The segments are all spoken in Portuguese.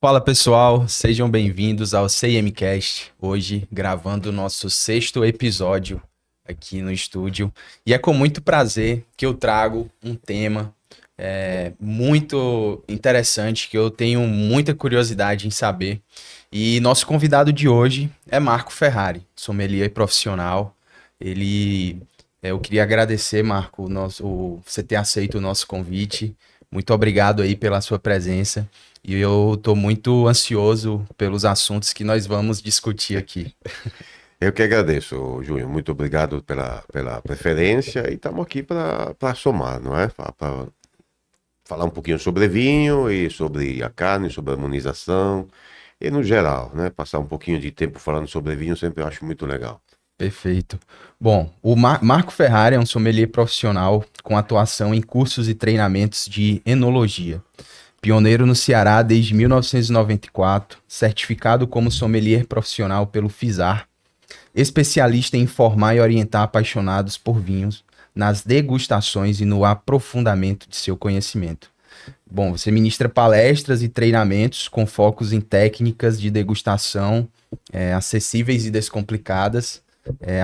Fala pessoal, sejam bem-vindos ao CMcast. Hoje gravando o nosso sexto episódio aqui no estúdio. E é com muito prazer que eu trago um tema muito interessante que eu tenho muita curiosidade em saber. E nosso convidado de hoje é Marco Ferrari, sommelier profissional. Eu queria agradecer, Marco, você ter aceito o nosso convite. Muito obrigado aí pela sua presença. E eu estou muito ansioso pelos assuntos que nós vamos discutir aqui. Eu que agradeço, Júnior. Muito obrigado pela preferência e estamos aqui para somar, não é? Para falar um pouquinho sobre vinho e sobre a carne, sobre a harmonização e no geral, né? Passar um pouquinho de tempo falando sobre vinho sempre eu acho muito legal. Perfeito. Bom, o Marco Ferrari é um sommelier profissional com atuação em cursos e treinamentos de enologia. Pioneiro no Ceará desde 1994, certificado como sommelier profissional pelo FISAR, especialista em formar e orientar apaixonados por vinhos nas degustações e no aprofundamento de seu conhecimento. Bom, você ministra palestras e treinamentos com focos em técnicas de degustação acessíveis e descomplicadas.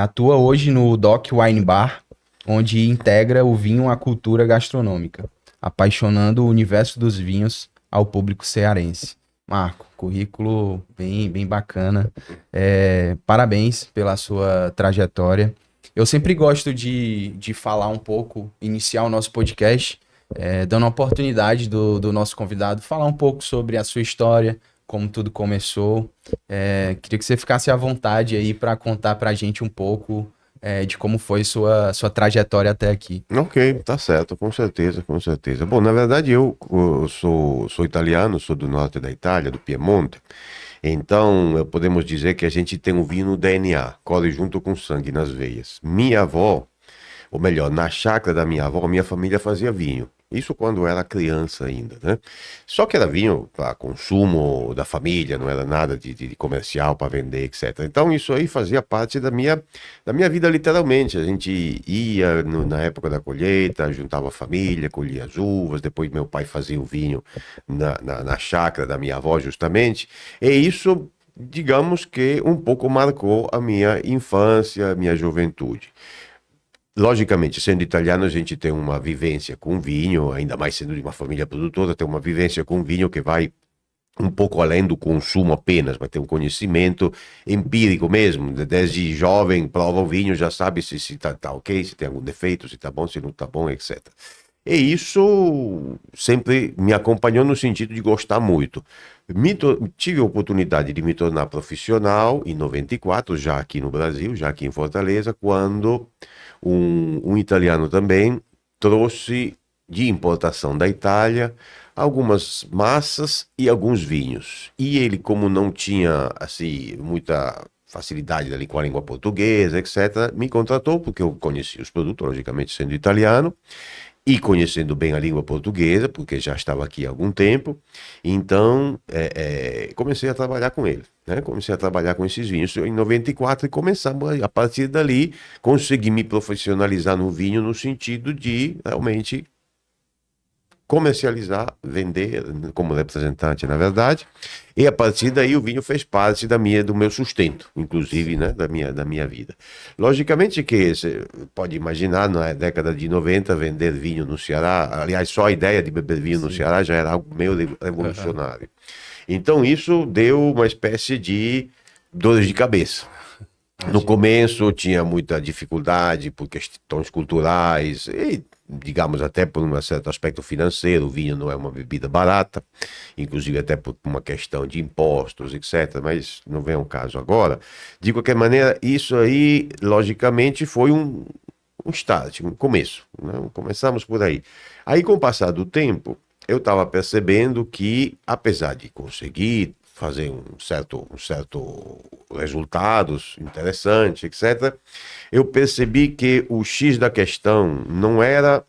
Atua hoje no Doc Wine Bar, onde integra o vinho à cultura gastronômica, apaixonando o universo dos vinhos ao público cearense. Marco, currículo bem bacana. Parabéns pela sua trajetória. Eu sempre gosto de falar um pouco, iniciar o nosso podcast, dando a oportunidade do nosso convidado falar um pouco sobre a sua história, como tudo começou. Queria que você ficasse à vontade aí para contar para a gente um pouco de como foi sua trajetória até aqui. Ok, tá certo, com certeza, com certeza. Bom, na verdade eu sou italiano, sou do norte da Itália, do Piemonte. Então, podemos dizer que a gente tem o vinho no DNA, corre junto com o sangue nas veias. Minha avó, ou melhor, na chácara da minha avó, minha família fazia vinho. Isso quando eu era criança ainda, né? Só que era vinho para consumo da família, não era nada de comercial para vender, etc. Então isso aí fazia parte da minha vida literalmente. A gente ia na época da colheita, juntava a família, colhia as uvas, depois meu pai fazia o vinho na chácara da minha avó justamente. E isso, digamos que um pouco marcou a minha infância, a minha juventude. Logicamente, sendo italiano, a gente tem uma vivência com vinho, ainda mais sendo de uma família produtora, tem uma vivência com vinho que vai um pouco além do consumo apenas, vai ter um conhecimento empírico mesmo. Desde jovem, prova o vinho, já sabe se tá ok, se tem algum defeito, se tá bom, se não tá bom, etc. E isso sempre me acompanhou no sentido de gostar muito. Tive a oportunidade de me tornar profissional em 94, já aqui no Brasil, já aqui em Fortaleza, quando um italiano também trouxe de importação da Itália algumas massas e alguns vinhos. E ele, como não tinha assim muita facilidade ali com a língua portuguesa, etc., me contratou porque eu conhecia os produtos, logicamente sendo italiano e conhecendo bem a língua portuguesa, porque já estava aqui há algum tempo, então comecei a trabalhar com ele, né? Comecei a trabalhar com esses vinhos em 94 e começamos a partir dali, consegui me profissionalizar no vinho no sentido de realmente comercializar, vender como representante, na verdade, e a partir daí o vinho fez parte do meu sustento, inclusive, né, da minha vida. Logicamente que você pode imaginar, na década de 90, vender vinho no Ceará, aliás, só a ideia de beber vinho no Sim. Ceará já era algo meio Aham. revolucionário. Então isso deu uma espécie de dores de cabeça. No Imagino. começo tinha muita dificuldade por questões culturais e, digamos, até por um certo aspecto financeiro. O vinho não é uma bebida barata, inclusive até por uma questão de impostos, etc. Mas não vem ao caso agora. De qualquer maneira, isso aí, logicamente, foi um start, um começo, né? Começamos por aí. Aí, com o passar do tempo, eu estava percebendo que, apesar de conseguir fazer um certo resultados interessantes, etc., eu percebi que o X da questão não era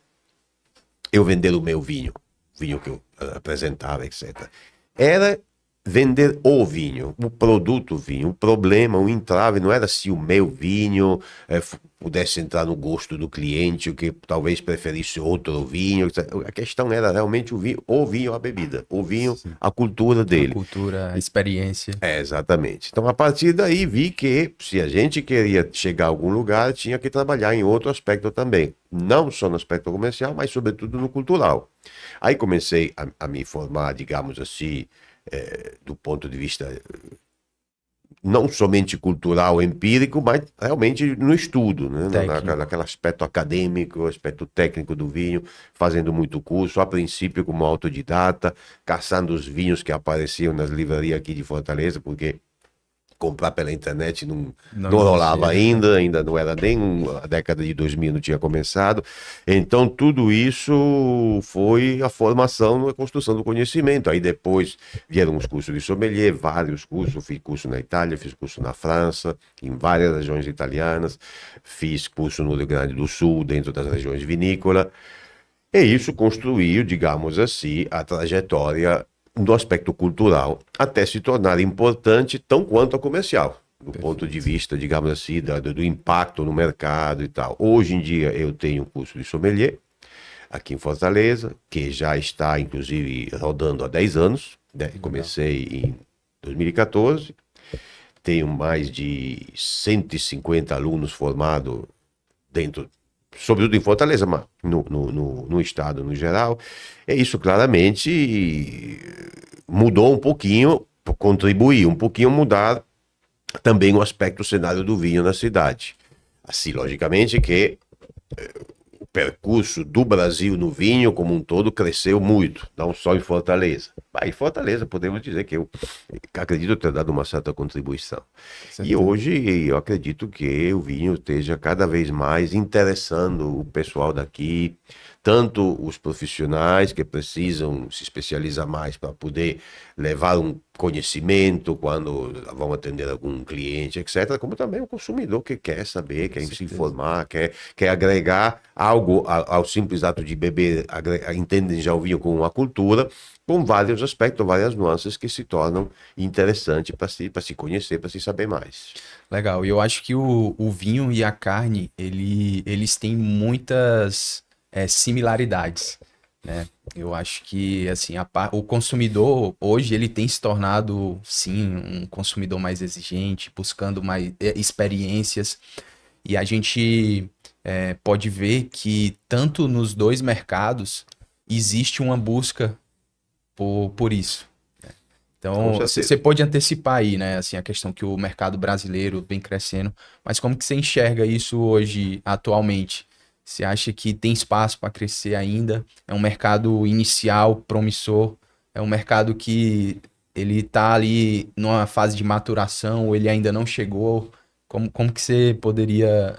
eu vender o meu vinho, vinho que eu apresentava, etc. Era vender o vinho, o produto vinho. O problema, o entrave não era se o meu vinho pudesse entrar no gosto do cliente, o que talvez preferisse outro vinho. A questão era realmente o vinho, a bebida, o vinho, Sim. a cultura A dele. cultura, a experiência. Exatamente. Então, a partir daí, vi que se a gente queria chegar a algum lugar, tinha que trabalhar em outro aspecto também. Não só no aspecto comercial, mas sobretudo no cultural. Aí comecei a me formar, digamos assim, do ponto de vista não somente cultural, empírico, mas realmente no estudo, né? Técnico. Naquele aspecto acadêmico, aspecto técnico do vinho, fazendo muito curso, a princípio como autodidata, caçando os vinhos que apareciam nas livrarias aqui de Fortaleza, porque comprar pela internet Não não rolava existia. ainda não era nem a década de 2000 não tinha começado. Então, tudo isso foi a formação, a construção do conhecimento. Aí depois vieram os cursos de sommelier, vários cursos. Eu fiz curso na Itália, fiz curso na França, em várias regiões italianas, fiz curso no Rio Grande do Sul, dentro das regiões vinícolas. E isso construiu, digamos assim, a trajetória do aspecto cultural até se tornar importante tão quanto a comercial, do ponto de Perfeito. vista, digamos assim, do impacto no mercado e tal. Hoje em dia eu tenho um curso de sommelier aqui em Fortaleza, que já está, inclusive, rodando há 10 anos, né? Que legal. Comecei em 2014, tenho mais de 150 alunos formados dentro, sobretudo em Fortaleza, mas no estado no geral. É isso claramente mudou um pouquinho, contribuiu um pouquinho a mudar também o aspecto, o cenário do vinho na cidade. Assim, logicamente que o percurso do Brasil no vinho como um todo cresceu muito, não só em Fortaleza. Mas em Fortaleza podemos dizer que eu acredito ter dado uma certa contribuição. Com E certeza. hoje eu acredito que o vinho esteja cada vez mais interessando o pessoal daqui, tanto os profissionais que precisam se especializar mais para poder levar um conhecimento quando vão atender algum cliente, etc., como também o consumidor que quer saber, Com quer se certeza. informar, quer agregar algo ao simples ato de beber, entendem já o vinho como uma cultura, com vários aspectos, várias nuances que se tornam interessantes para se conhecer, para se saber mais. Legal. E eu acho que o vinho e a carne, eles têm muitas similaridades, né? Eu acho que assim, o consumidor hoje ele tem se tornado, sim, um consumidor mais exigente, buscando mais experiências. E a gente pode ver que tanto nos dois mercados existe uma busca por isso. Com Então, você certeza. pode antecipar aí, né, assim, a questão que o mercado brasileiro vem crescendo, mas como que você enxerga isso hoje, atualmente? Você acha que tem espaço para crescer ainda? É um mercado inicial, promissor? É um mercado que ele está ali numa fase de maturação ou ele ainda não chegou? Como que você poderia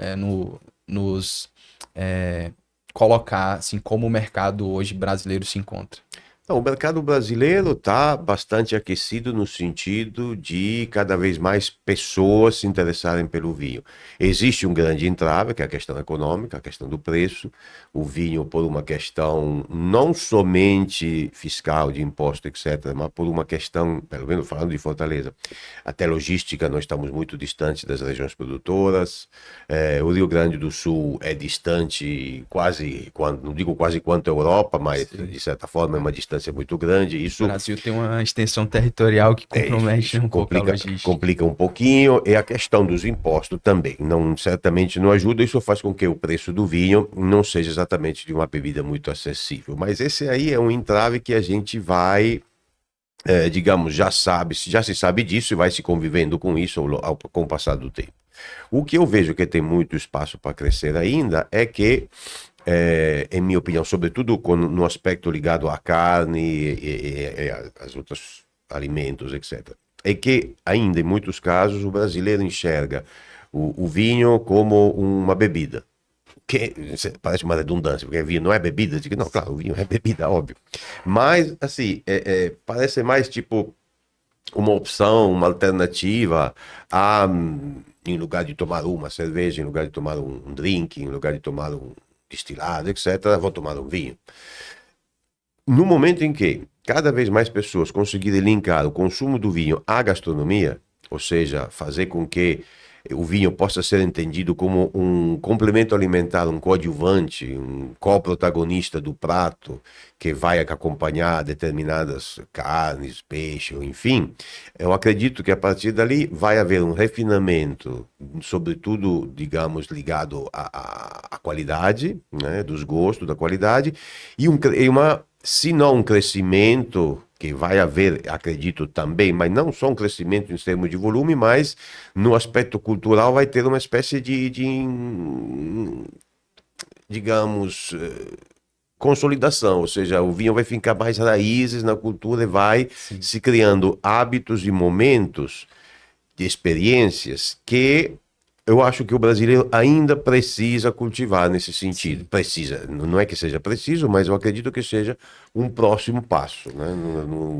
nos é, colocar, assim, como o mercado hoje brasileiro se encontra? Não, o mercado brasileiro está bastante aquecido no sentido de cada vez mais pessoas se interessarem pelo vinho. Existe um grande entrave, que é a questão econômica, a questão do preço. O vinho, por uma questão não somente fiscal, de imposto, etc., mas por uma questão, pelo menos falando de Fortaleza, até logística, nós estamos muito distantes das regiões produtoras. O Rio Grande do Sul é distante, quase, não digo quase quanto a Europa, mas Sim. de certa forma é uma distância muito grande. O Brasil tem uma extensão territorial que compromete Isso um pouco a logística. complica um pouquinho. E a questão dos impostos também, não, certamente não ajuda. Isso faz com que o preço do vinho não seja exatamente de uma bebida muito acessível. Mas esse aí é um entrave que a gente vai digamos, já se sabe disso e vai se convivendo com isso com o passar do tempo. O que eu vejo que tem muito espaço para crescer ainda é que, em minha opinião, sobretudo no aspecto ligado à carne e às outros alimentos, etc., é que ainda em muitos casos o brasileiro enxerga o vinho como uma bebida. Que parece uma redundância, porque vinho não é bebida. Digo, não, claro, o vinho é bebida, óbvio. Mas, assim, parece mais tipo uma opção, uma alternativa a, em lugar de tomar uma cerveja, em lugar de tomar um drink, em lugar de tomar um destilado, etc., vou tomar um vinho. no momento em que cada vez mais pessoas conseguirem linkar o consumo do vinho à gastronomia, ou seja, fazer com que o vinho possa ser entendido como um complemento alimentar, um coadjuvante, um coprotagonista do prato que vai acompanhar determinadas carnes, peixe, enfim, eu acredito que a partir dali vai haver um refinamento, sobretudo, digamos, ligado à qualidade, né, dos gostos, da qualidade, e uma, se não um crescimento que vai haver, acredito também, mas não só um crescimento em termos de volume, mas no aspecto cultural vai ter uma espécie digamos, consolidação, ou seja, o vinho vai ficar mais raízes na cultura e vai Sim. se criando hábitos e momentos de experiências que eu acho que o brasileiro ainda precisa cultivar nesse sentido. Sim. Precisa, não é que seja preciso, mas eu acredito que seja um próximo passo, né,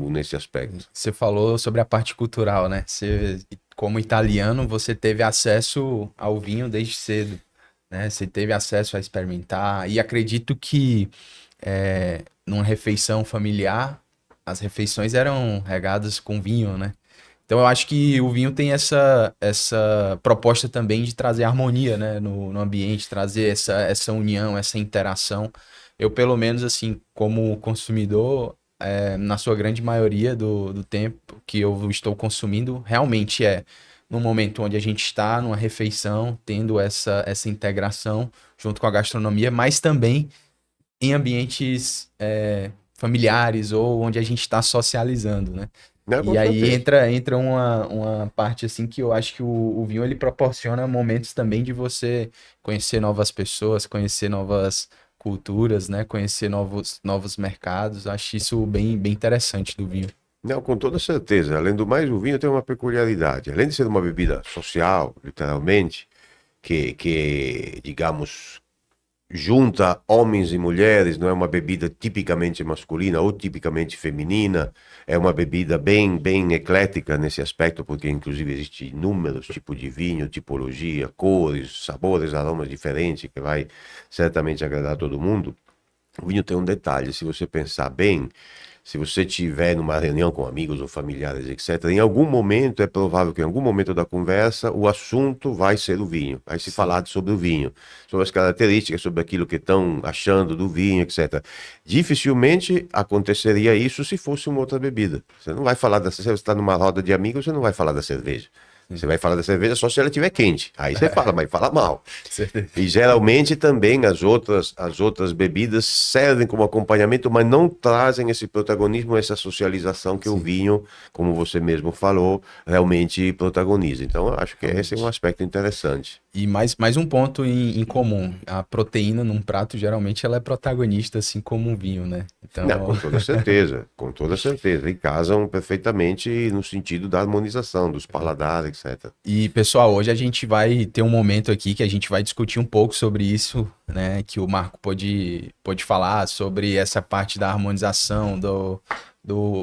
nesse aspecto. Você falou sobre a parte cultural, né? Você, como italiano, você teve acesso ao vinho desde cedo, né? Você teve acesso a experimentar, e acredito que numa refeição familiar, as refeições eram regadas com vinho, né? Então eu acho que o vinho tem essa proposta também de trazer harmonia, né, no ambiente, trazer essa união, essa interação. Eu, pelo menos, assim, como consumidor, na sua grande maioria do tempo que eu estou consumindo, realmente é no momento onde a gente está numa refeição, tendo essa integração junto com a gastronomia, mas também em ambientes familiares ou onde a gente está socializando, né? Né, com E aí certeza. entra uma parte assim que eu acho que o vinho ele proporciona momentos também de você conhecer novas pessoas, conhecer novas culturas, né? Conhecer novos mercados. Acho isso bem interessante do vinho. Não, com toda certeza. Além do mais, o vinho tem uma peculiaridade. Além de ser uma bebida social, literalmente, digamos, junta homens e mulheres, não é uma bebida tipicamente masculina ou tipicamente feminina, é uma bebida bem eclética nesse aspecto, porque inclusive existe inúmeros tipos de vinho, tipologia, cores, sabores, aromas diferentes, que vai certamente agradar todo mundo. O vinho tem um detalhe, se você pensar bem, se você tiver numa reunião com amigos ou familiares, etc., em algum momento é provável que em algum momento da conversa o assunto vai ser o vinho. Vai se Sim, falar sobre o vinho, sobre as características, sobre aquilo que estão achando do vinho, etc. Dificilmente aconteceria isso se fosse uma outra bebida. Você não vai falar se você está numa roda de amigos, você não vai falar da cerveja. sim. Você vai falar da cerveja só se ela estiver quente. Aí você fala, mas fala mal. Certeza. E geralmente também as outras bebidas servem como acompanhamento, mas não trazem esse protagonismo, essa socialização que o Sim, vinho, como você mesmo falou, realmente protagoniza. Então, eu acho que esse é um realmente. aspecto interessante. E mais um ponto em comum. A proteína num prato, geralmente, ela é protagonista, assim como um vinho, né? Não, Então, com toda certeza, com toda certeza. E casam perfeitamente no sentido da harmonização, dos paladares, etc. e pessoal, hoje a gente vai ter um momento aqui que a gente vai discutir um pouco sobre isso, né? Que o Marco pôde falar sobre essa parte da harmonização,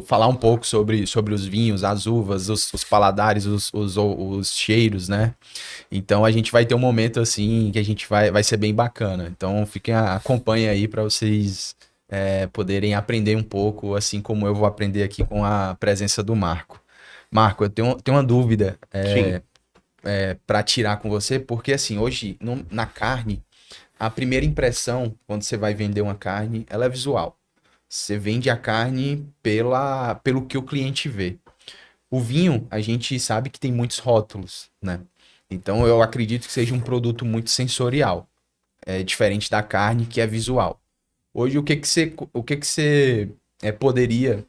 falar um pouco sobre os vinhos, as uvas, os paladares, os cheiros, né? Então a gente vai ter um momento assim que a gente vai ser bem bacana. Então acompanhem aí para vocês poderem aprender um pouco, assim como eu vou aprender aqui com a presença do Marco. Marco, eu tenho uma dúvida Sim, para tirar com você, porque assim, hoje na carne, a primeira impressão quando você vai vender uma carne, ela é visual. Você vende a carne pelo que o cliente vê. O vinho, a gente sabe que tem muitos rótulos, né? Então eu acredito que seja um produto muito sensorial, diferente da carne que é visual. Hoje, o que que você poderia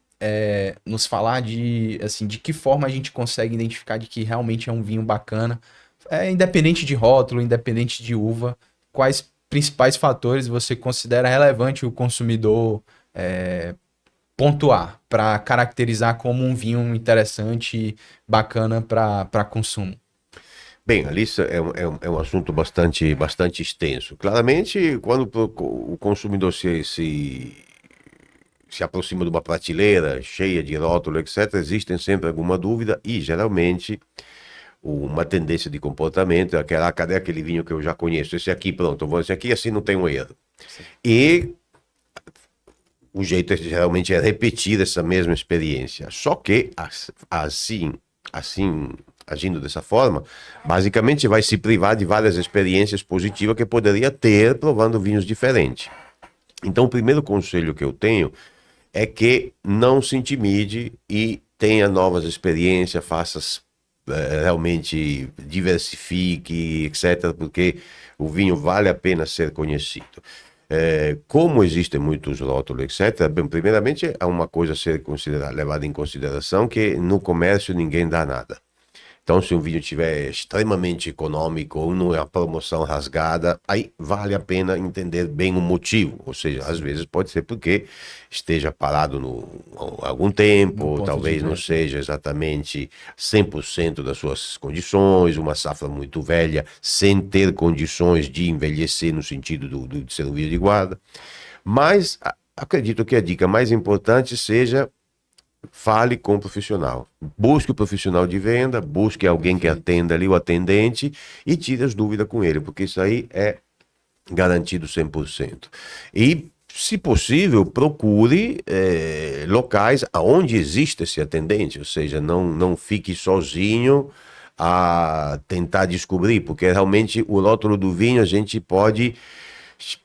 nos falar de, assim, de que forma a gente consegue identificar de que realmente é um vinho bacana, independente de rótulo, independente de uva, quais principais fatores você considera relevante o consumidor pontuar para caracterizar como um vinho interessante e bacana para consumo? bem, a lista é um assunto bastante extenso. Claramente, quando o consumidor se aproxima de uma prateleira cheia de rótulo, etc., existem sempre alguma dúvida e, geralmente, uma tendência de comportamento é aquela, cadê aquele vinho que eu já conheço? Esse aqui, pronto, eu vou esse aqui, assim não tem um erro. Sim. E o jeito geralmente é repetir essa mesma experiência. Só que assim, agindo dessa forma, basicamente vai se privar de várias experiências positivas que poderia ter provando vinhos diferentes. Então, o primeiro conselho que eu tenho é que não se intimide e tenha novas experiências, faça realmente diversifique, etc., porque o vinho vale a pena ser conhecido. Como existem muitos rótulos, etc., bem, primeiramente, há uma coisa a ser levada em consideração, que no comércio ninguém dá nada. Então, se um vinho estiver extremamente econômico ou numa promoção rasgada, aí vale a pena entender bem o motivo. Ou seja, às vezes pode ser porque esteja parado há algum tempo, ou talvez não seja exatamente 100% das suas condições, uma safra muito velha, sem ter condições de envelhecer no sentido de ser um vinho de guarda. Mas acredito que a dica mais importante seja: fale com o profissional. Busque o profissional de venda, busque alguém que atenda ali, o atendente, e tire as dúvidas com ele, porque isso aí é garantido 100%. E, se possível, procure locais onde existe esse atendente, ou seja, não fique sozinho a tentar descobrir, porque realmente o rótulo do vinho a gente pode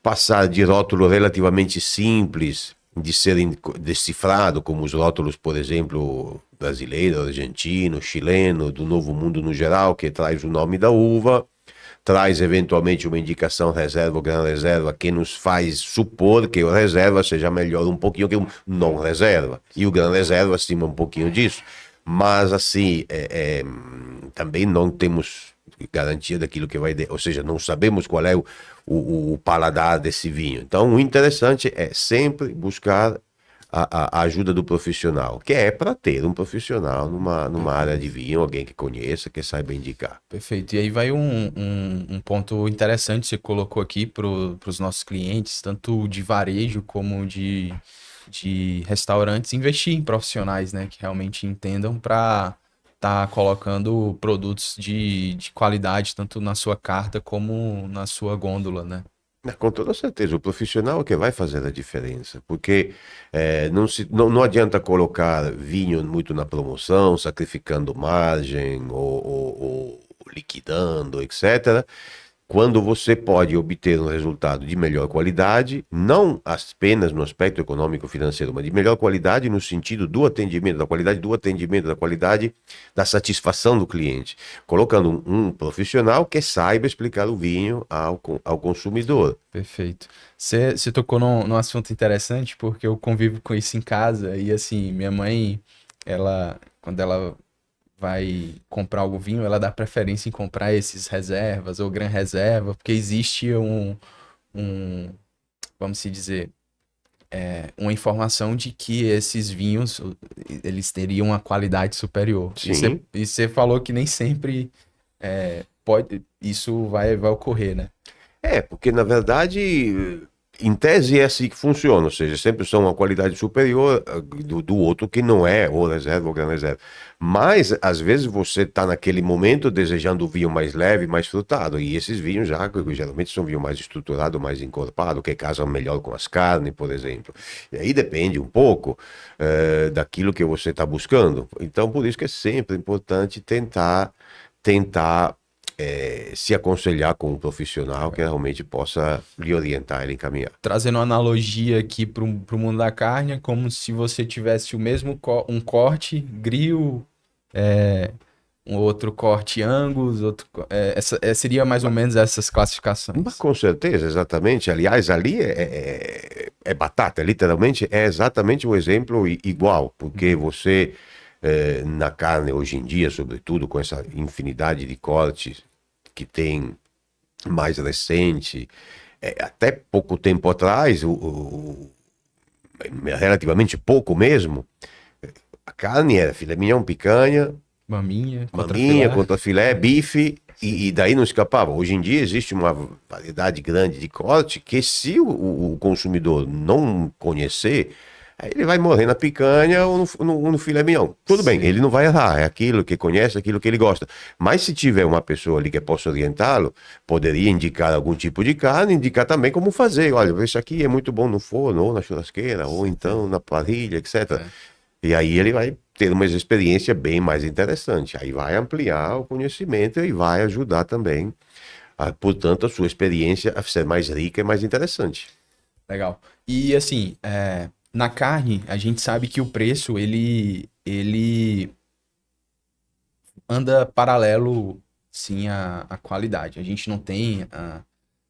passar de rótulo relativamente simples de serem decifrados, como os rótulos, por exemplo, brasileiro, argentino, chileno, do Novo Mundo no geral, que traz o nome da uva, traz eventualmente uma indicação reserva ou gran reserva, que nos faz supor que o reserva seja melhor um pouquinho que o não reserva, e o gran reserva acima um pouquinho disso. Mas assim, também não temos garantia daquilo que vai... Ou seja, não sabemos qual é o paladar desse vinho. Então, o interessante é sempre buscar a ajuda do profissional, que é para ter um profissional numa área de vinho, alguém que conheça, que saiba indicar. Perfeito. E aí vai um ponto interessante que você colocou aqui para os nossos clientes, tanto de varejo como de restaurantes, investir em profissionais, né, que realmente entendam para estar colocando produtos de qualidade, tanto na sua carta como na sua gôndola, né? Com toda certeza, o profissional é que vai fazer a diferença, porque não adianta colocar vinho muito na promoção, sacrificando margem ou liquidando, etc., quando você pode obter um resultado de melhor qualidade, não apenas no aspecto econômico-financeiro, mas de melhor qualidade no sentido do atendimento, da qualidade do atendimento, da qualidade da satisfação do cliente, colocando um profissional que saiba explicar o vinho ao consumidor. Perfeito. Você tocou num assunto interessante, porque eu convivo com isso em casa, e assim, minha mãe, quando ela vai comprar algum vinho, ela dá preferência em comprar esses reservas ou gran reserva, porque existe vamos se dizer, uma informação de que esses vinhos, eles teriam uma qualidade superior. Sim. E você falou que nem sempre isso vai ocorrer, né? Porque na verdade, em tese é assim que funciona, ou seja, sempre são uma qualidade superior do outro que não é ou reserva ou gran reserva. Mas às vezes você está naquele momento desejando o vinho mais leve, mais frutado, e esses vinhos já geralmente são vinho mais estruturado, mais encorpado, que casam melhor com as carnes, por exemplo. E aí depende um pouco daquilo que você está buscando. Então por isso que é sempre importante tentar se aconselhar com um profissional que realmente possa lhe orientar e encaminhar. Trazendo uma analogia aqui para o mundo da carne, é como se você tivesse o mesmo um corte grill, um outro corte Angus, seria mais ou menos essas classificações. Mas, com certeza, exatamente. Aliás, ali é batata, literalmente é exatamente o exemplo igual, porque você na carne hoje em dia, sobretudo com essa infinidade de cortes que tem mais recente, até pouco tempo atrás, relativamente pouco mesmo, a carne era filé mignon, picanha, maminha contra filé, bife, e daí não escapava. Hoje em dia existe uma variedade grande de corte que, se o consumidor não conhecer, Aí ele vai morrer na picanha ou no filé mignon. Tudo bem, Sim. ele não vai errar, é aquilo que conhece, aquilo que ele gosta. Mas se tiver uma pessoa ali que possa orientá-lo, poderia indicar algum tipo de carne, indicar também como fazer. Olha, isso aqui é muito bom no forno, ou na churrasqueira, ou então na parrilha, etc. É. E aí ele vai ter uma experiência bem mais interessante. Aí vai ampliar o conhecimento e vai ajudar também, portanto, a sua experiência a ser mais rica e mais interessante. Legal. E assim, na carne, a gente sabe que o preço, ele anda paralelo, sim, à qualidade. A gente não tem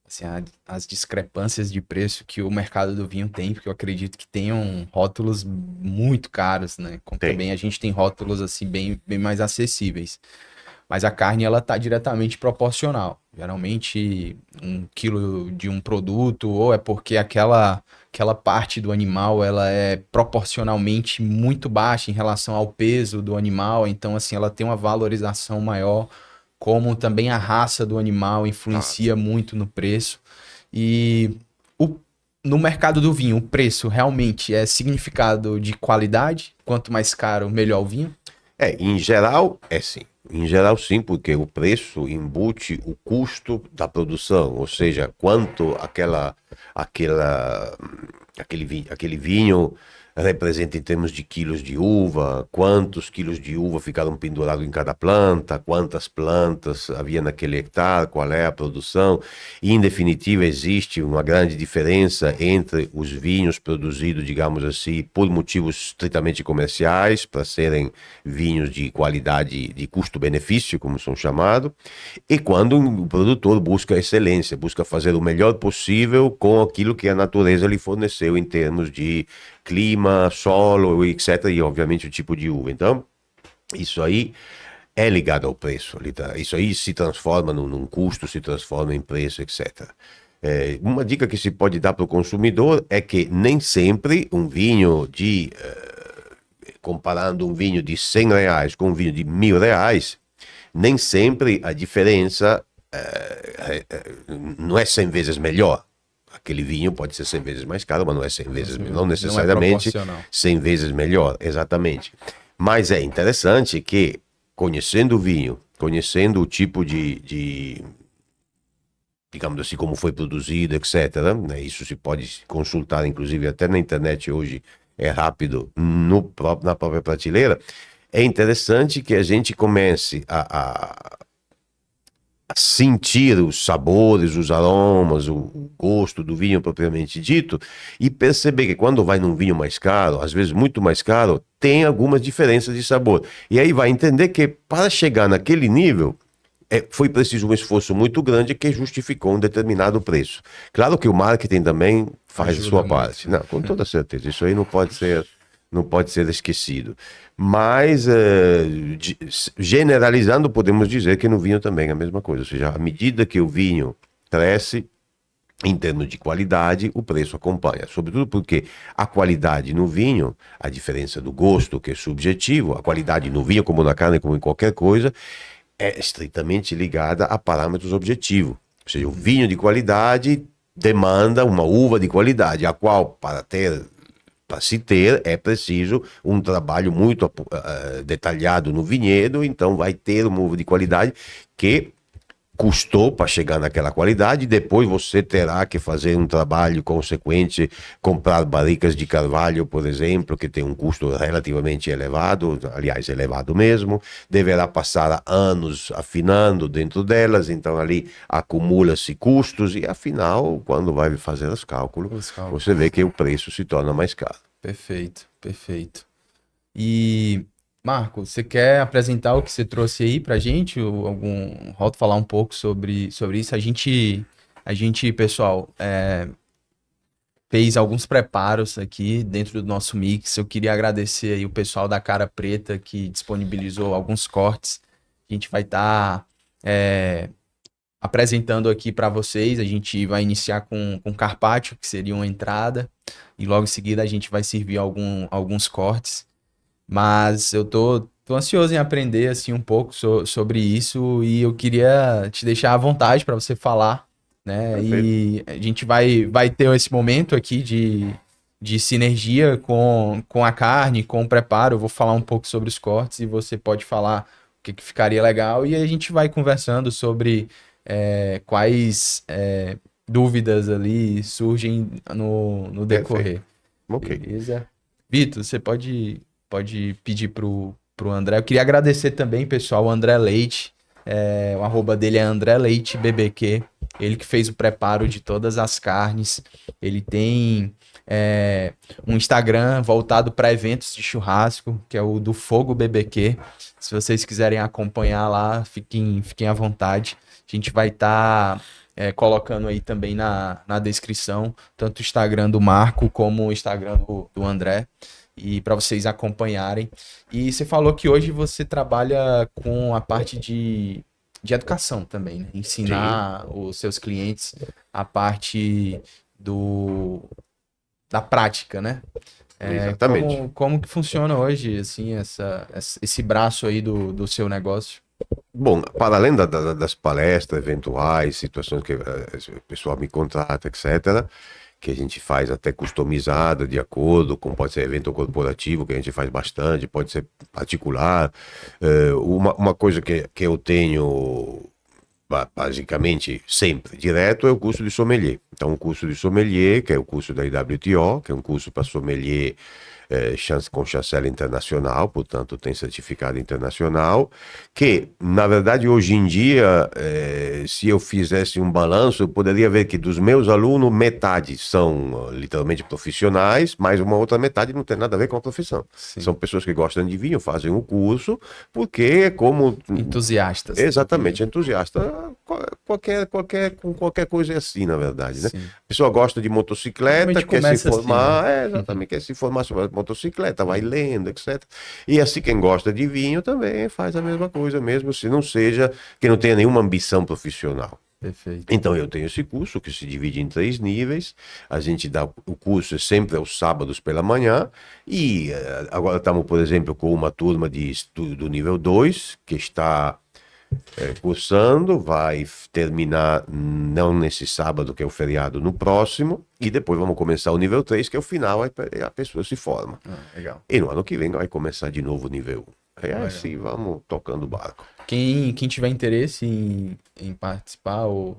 assim, as discrepâncias de preço que o mercado do vinho tem, porque eu acredito que tenham rótulos muito caros, né? Como Tem. também a gente tem rótulos assim bem mais acessíveis. Mas a carne, ela tá diretamente proporcional. Geralmente, 1 quilo de um produto, ou é porque aquela parte do animal, ela é proporcionalmente muito baixa em relação ao peso do animal, então, assim, ela tem uma valorização maior, como também a raça do animal Claro. influencia muito no preço. E o, no mercado do vinho, o preço realmente é significado de qualidade. Quanto mais caro, melhor o vinho. Em geral, é sim. Em geral, sim, porque o preço embute o custo da produção, ou seja, quanto aquele vinho representa em termos de quilos de uva, quantos quilos de uva ficaram pendurados em cada planta, quantas plantas havia naquele hectare, qual é a produção. E, em definitiva, existe uma grande diferença entre os vinhos produzidos, digamos assim, por motivos estritamente comerciais, para serem vinhos de qualidade de custo-benefício, como são chamados, e quando o produtor busca excelência, busca fazer o melhor possível com aquilo que a natureza lhe forneceu em termos de clima, solo, etc. E, obviamente, o tipo de uva. Então, isso aí é ligado ao preço. Isso aí se transforma num custo, se transforma em preço, etc. Uma dica que se pode dar para o consumidor é que nem sempre um vinho comparando um vinho de R$ 100 com um vinho de R$ 1.000, nem sempre a diferença não é 100 vezes melhor. Aquele vinho pode ser 100 vezes mais caro, mas não é 100 vezes, não Não é necessariamente proporcional. 100 vezes melhor, exatamente. Mas é interessante que, conhecendo o vinho, conhecendo o tipo digamos assim, como foi produzido, etc., né, isso se pode consultar, inclusive, até na internet hoje, é rápido, na própria prateleira. É interessante que a gente comece a sentir os sabores, os aromas, o gosto do vinho propriamente dito, e perceber que quando vai num vinho mais caro, às vezes muito mais caro, tem algumas diferenças de sabor. E aí vai entender que para chegar naquele nível, foi preciso um esforço muito grande que justificou um determinado preço. Claro que o marketing também faz a Ajuda sua muito. parte. Não, com toda certeza. Isso aí não pode ser esquecido. Mas, generalizando, podemos dizer que no vinho também é a mesma coisa. Ou seja, à medida que o vinho cresce, em termos de qualidade, o preço acompanha. Sobretudo porque a qualidade no vinho, a diferença do gosto, que é subjetivo, a qualidade no vinho, como na carne, como em qualquer coisa, é estritamente ligada a parâmetros objetivos. Ou seja, o vinho de qualidade demanda uma uva de qualidade, a qual, para se ter, é preciso um trabalho muito detalhado no vinhedo, então vai ter uma uva de qualidade que custou para chegar naquela qualidade, e depois você terá que fazer um trabalho consequente, comprar barricas de carvalho, por exemplo, que tem um custo relativamente elevado, aliás, elevado mesmo, deverá passar anos afinando dentro delas, então ali acumula-se custos, e afinal, quando vai fazer os cálculos, Os você cálculos. vê que o preço se torna mais caro. Perfeito, perfeito. E, Marco, você quer apresentar o que você trouxe aí pra gente? Ou algum, Roto falar um pouco sobre isso? Pessoal, fez alguns preparos aqui dentro do nosso mix. Eu queria agradecer aí o pessoal da Cara Preta que disponibilizou alguns cortes. A gente vai estar apresentando aqui para vocês. A gente vai iniciar com carpaccio, que seria uma entrada, e logo em seguida a gente vai servir alguns cortes. Mas eu tô ansioso em aprender assim um pouco sobre isso e eu queria te deixar à vontade para você falar, né? Perfeito. E a gente vai ter esse momento aqui de sinergia com a carne, com o preparo. Eu vou falar um pouco sobre os cortes e você pode falar o que ficaria legal. E aí a gente vai conversando sobre quais dúvidas ali surgem no decorrer. Perfeito. Ok. Beleza? Vitor, você pode pedir pro André. Eu queria agradecer também, pessoal, o André Leite. O arroba dele é André Leite BBQ. Ele que fez o preparo de todas as carnes. Ele tem um Instagram voltado para eventos de churrasco, que é o do Fogo BBQ. Se vocês quiserem acompanhar lá, fiquem à vontade. A gente vai estar colocando aí também na descrição, tanto o Instagram do Marco como o Instagram do André, e para vocês acompanharem. E você falou que hoje você trabalha com a parte de educação também, né? Ensinar os seus clientes a parte da prática, né? Exatamente. Como que funciona hoje, assim, esse braço aí do seu negócio? Bom, para além das palestras eventuais, situações que o pessoal me contrata, etc., que a gente faz até customizada, de acordo com, pode ser evento corporativo, que a gente faz bastante, pode ser particular. Uma coisa que eu tenho basicamente sempre direto é o curso de sommelier. Então, o curso de sommelier, que é o curso da IWTO, que é um curso para sommelier com chancela internacional, portanto tem certificado internacional, que na verdade hoje em dia, se eu fizesse um balanço, eu poderia ver que dos meus alunos, metade são literalmente profissionais, mas uma outra metade não tem nada a ver com a profissão. Sim. São pessoas que gostam de vinho, fazem o curso, porque é como... Entusiastas. Exatamente, entusiasta. Com qualquer coisa é assim, na verdade, né? Sim. A pessoa gosta de motocicleta, Normalmente quer se começa informar, assim, né? exatamente, quer se informar sobre a motocicleta, vai lendo, etc. E assim, quem gosta de vinho também faz a mesma coisa, mesmo se não seja, que não tenha nenhuma ambição profissional. Perfeito. Então, eu tenho esse curso que se divide em 3 níveis. A gente dá o curso sempre aos sábados pela manhã. E agora estamos, por exemplo, com uma turma de estudo do nível 2, que está cursando, vai terminar não nesse sábado, que é o feriado, no próximo. E depois vamos começar o nível 3, que é o final, aí a pessoa se forma. Legal. E no ano que vem vai começar de novo o nível 1. É Legal. assim, vamos tocando o barco. Quem tiver interesse em participar ou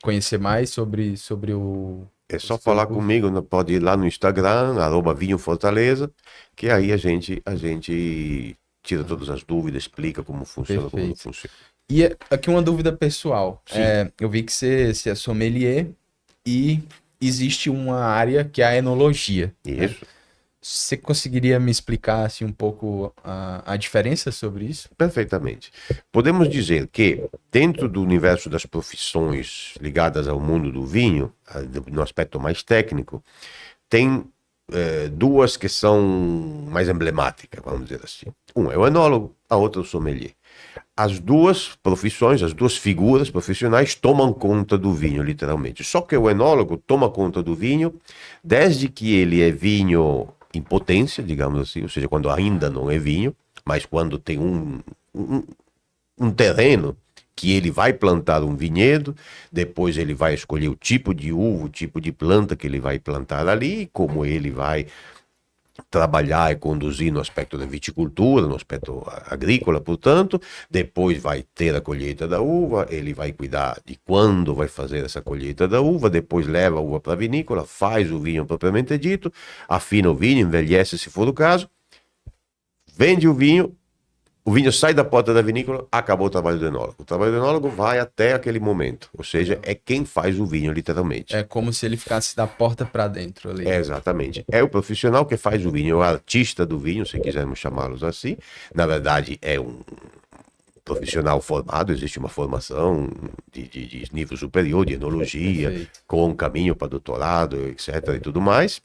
conhecer mais sobre o... É só falar comigo, pode ir lá no Instagram, @vinhofortaleza, que aí a gente tira todas as dúvidas, explica como funciona, como não Perfeito. funciona. E aqui uma dúvida pessoal. Sim. Eu vi que você é sommelier e existe uma área que é a enologia. Né? Isso. Você conseguiria me explicar assim, um pouco a diferença sobre isso? Perfeitamente. Podemos dizer que, dentro do universo das profissões ligadas ao mundo do vinho, no aspecto mais técnico, tem duas que são mais emblemáticas, vamos dizer assim. Um é o enólogo, a outra é o sommelier. As duas profissões, as duas figuras profissionais tomam conta do vinho, literalmente. Só que o enólogo toma conta do vinho desde que ele é vinho em potência, digamos assim, ou seja, quando ainda não é vinho, mas quando tem um terreno que ele vai plantar um vinhedo, depois ele vai escolher o tipo de uva, o tipo de planta que ele vai plantar ali, como ele vai trabalhar e conduzir no aspecto da viticultura, no aspecto agrícola, portanto, depois vai ter a colheita da uva, ele vai cuidar de quando vai fazer essa colheita da uva, depois leva a uva para a vinícola, faz o vinho propriamente dito, afina o vinho, envelhece se for o caso, vende o vinho sai da porta da vinícola, acabou o trabalho do enólogo. O trabalho do enólogo vai até aquele momento, ou seja, é quem faz o vinho, literalmente. É como se ele ficasse da porta para dentro ali. Exatamente. É o profissional que faz o vinho, é o artista do vinho, se quisermos chamá-los assim. Na verdade, é um profissional formado, existe uma formação de nível superior, de enologia, Perfeito. com um caminho para doutorado, etc. e tudo mais.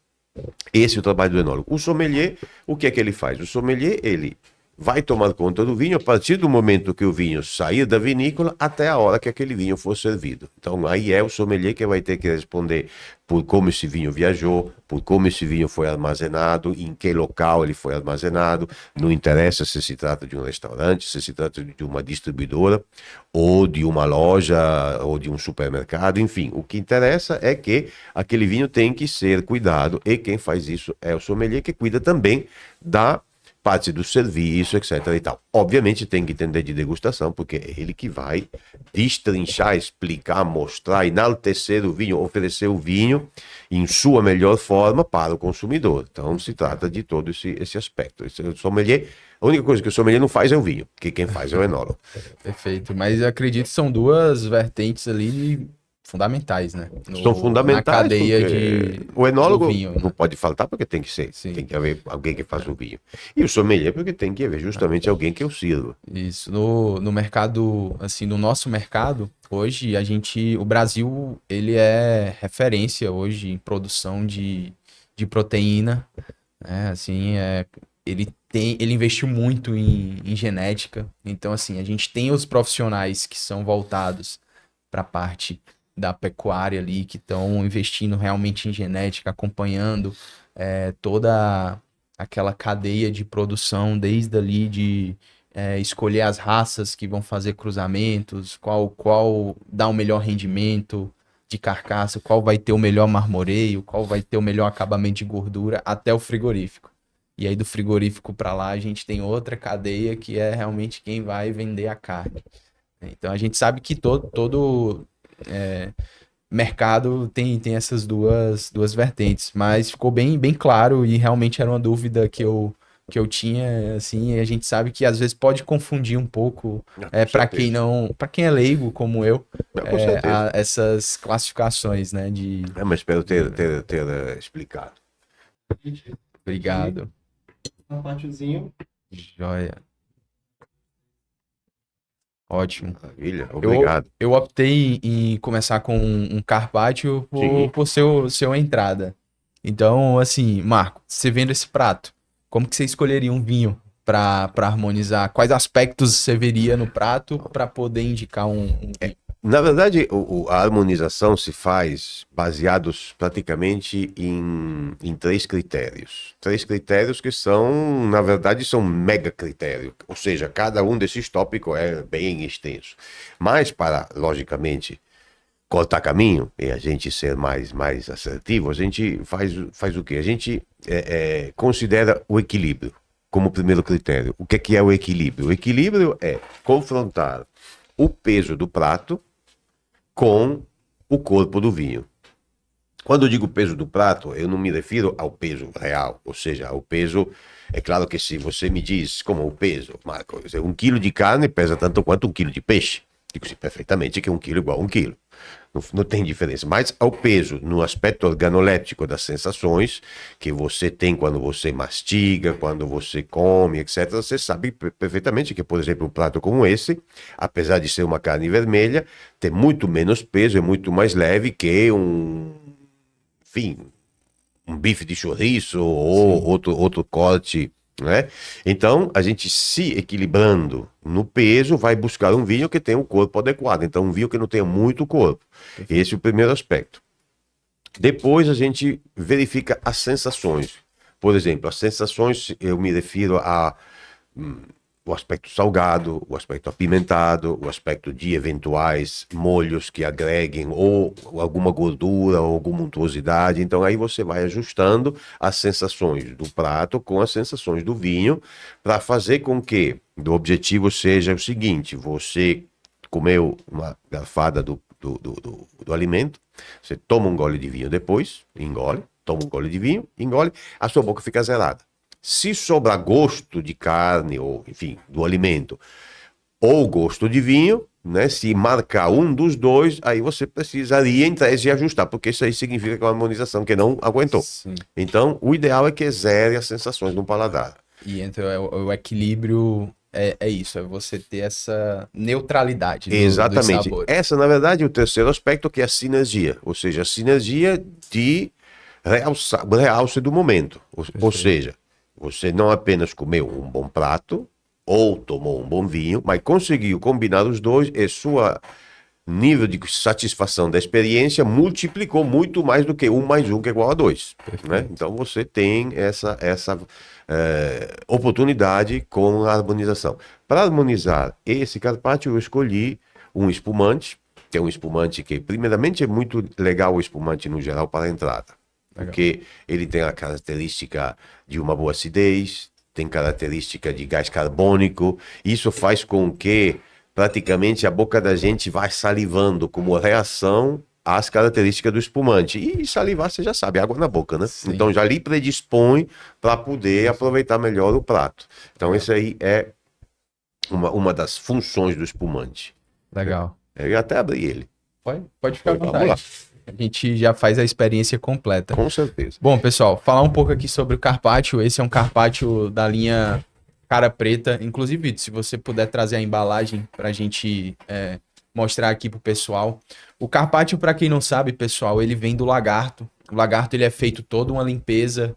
Esse é o trabalho do enólogo. O sommelier, o que é que ele faz? O sommelier, ele vai tomar conta do vinho a partir do momento que o vinho sair da vinícola até a hora que aquele vinho for servido. Então aí é o sommelier que vai ter que responder por como esse vinho viajou, por como esse vinho foi armazenado, em que local ele foi armazenado. Não interessa se se trata de um restaurante, se se trata de uma distribuidora, ou de uma loja, ou de um supermercado, enfim. O que interessa é que aquele vinho tem que ser cuidado, e quem faz isso é o sommelier, que cuida também da parte do serviço, etc. e tal. Obviamente tem que entender de degustação, porque é ele que vai destrinchar, explicar, mostrar, enaltecer o vinho, oferecer o vinho em sua melhor forma para o consumidor. Então se trata de todo esse aspecto. Esse sommelier, a única coisa que o sommelier não faz é o vinho, que quem faz é o enólogo. Perfeito, mas eu acredito que são duas vertentes ali fundamentais, né? São fundamentais, na cadeia o enólogo do vinho, não né? pode faltar, porque tem que ser. Sim. Tem que haver alguém que faça o vinho. E o sommelier, porque tem que haver justamente alguém que o sirva. Isso. No mercado, assim, no nosso mercado, hoje o Brasil, ele é referência hoje em produção de proteína, né? Assim, ele investiu muito em genética. Então, assim, a gente tem os profissionais que são voltados para a parte da pecuária ali, que estão investindo realmente em genética, acompanhando toda aquela cadeia de produção, desde ali de escolher as raças que vão fazer cruzamentos, qual dá o melhor rendimento de carcaça, qual vai ter o melhor marmoreio, qual vai ter o melhor acabamento de gordura, até o frigorífico. E aí do frigorífico para lá a gente tem outra cadeia que é realmente quem vai vender a carne. Então a gente sabe que todo mercado tem essas duas vertentes, mas ficou bem claro e realmente era uma dúvida que eu tinha, assim, e a gente sabe que às vezes pode confundir um pouco para quem é leigo como eu, Com certeza. essas classificações, né? Mas espero ter explicado. Obrigado. Uma partezinha. Joia. Ótimo. Maravilha, obrigado. Eu optei em começar com um carpaccio por ser uma entrada. Então, assim, Marco, você vendo esse prato, como que você escolheria um vinho para harmonizar? Quais aspectos você veria no prato para poder indicar um vinho? Na verdade, a harmonização se faz baseados praticamente em três critérios. Três critérios que são, na verdade, são mega critérios. Ou seja, cada um desses tópicos é bem extenso. Mas para, logicamente, cortar caminho e a gente ser mais assertivo, a gente faz o quê? A gente considera o equilíbrio como primeiro critério. O que é o equilíbrio? O equilíbrio é confrontar o peso do prato com o corpo do vinho. Quando eu digo peso do prato, eu não me refiro ao peso real, ou seja, ao peso. É claro que se você me diz como o peso, Marco, 1 quilo de carne pesa tanto quanto 1 quilo de peixe. Digo-se perfeitamente que 1 quilo é igual a 1 quilo. Não tem diferença. Mas ao peso, no aspecto organoléptico das sensações que você tem quando você mastiga, quando você come, etc. Você sabe perfeitamente que, por exemplo, um prato como esse, apesar de ser uma carne vermelha, tem muito menos peso, é muito mais leve que enfim, um bife de chouriço ou outro corte, né? Então, a gente se equilibrando no peso, vai buscar um vinho que tenha um corpo adequado. Então, um vinho que não tenha muito corpo. Esse é o primeiro aspecto. Depois, a gente verifica as sensações. Por exemplo, as sensações, eu me refiro o aspecto salgado, o aspecto apimentado, o aspecto de eventuais molhos que agreguem ou alguma gordura ou alguma untuosidade. Então aí você vai ajustando as sensações do prato com as sensações do vinho para fazer com que o objetivo seja o seguinte: você comeu uma garfada do alimento, você toma um gole de vinho depois, engole, toma um gole de vinho, engole, a sua boca fica zerada. Se sobrar gosto de carne, ou enfim, do alimento, ou gosto de vinho, né? Se marcar um dos dois, aí você precisaria, em tese, ajustar, porque isso aí significa que é uma harmonização que não aguentou. Sim. Então, o ideal é que zere as sensações no paladar. E então o equilíbrio é isso, é você ter essa neutralidade dos Exatamente. sabores. Essa, na verdade, é o terceiro aspecto, que é a sinergia. Ou seja, a sinergia de realce do momento. Ou seja, você não apenas comeu um bom prato, ou tomou um bom vinho, mas conseguiu combinar os dois e sua nível de satisfação da experiência multiplicou muito mais do que 1 mais 1 que é igual a 2, né? Então você tem essa oportunidade com a harmonização. Para harmonizar esse carpaccio, eu escolhi um espumante, que é um espumante que, primeiramente, é muito legal o espumante no geral para a entrada, porque ele tem a característica de uma boa acidez, tem característica de gás carbônico, isso faz com que praticamente a boca da gente vai salivando como reação às características do espumante. E salivar, você já sabe, água na boca, né? Sim. Então já lhe predispõe para poder aproveitar melhor o prato. Então esse aí é uma das funções do espumante. Legal. Eu até abri ele. Pode ficar à Vamos vontade. lá. A gente já faz a experiência completa. Com certeza. Bom, pessoal, falar um pouco aqui sobre o Carpaccio. Esse é um Carpaccio da linha Cara Preta. Inclusive, Vitor, se você puder trazer a embalagem para a gente mostrar aqui pro pessoal. O Carpaccio, para quem não sabe, pessoal, ele vem do lagarto. O lagarto ele é feito toda uma limpeza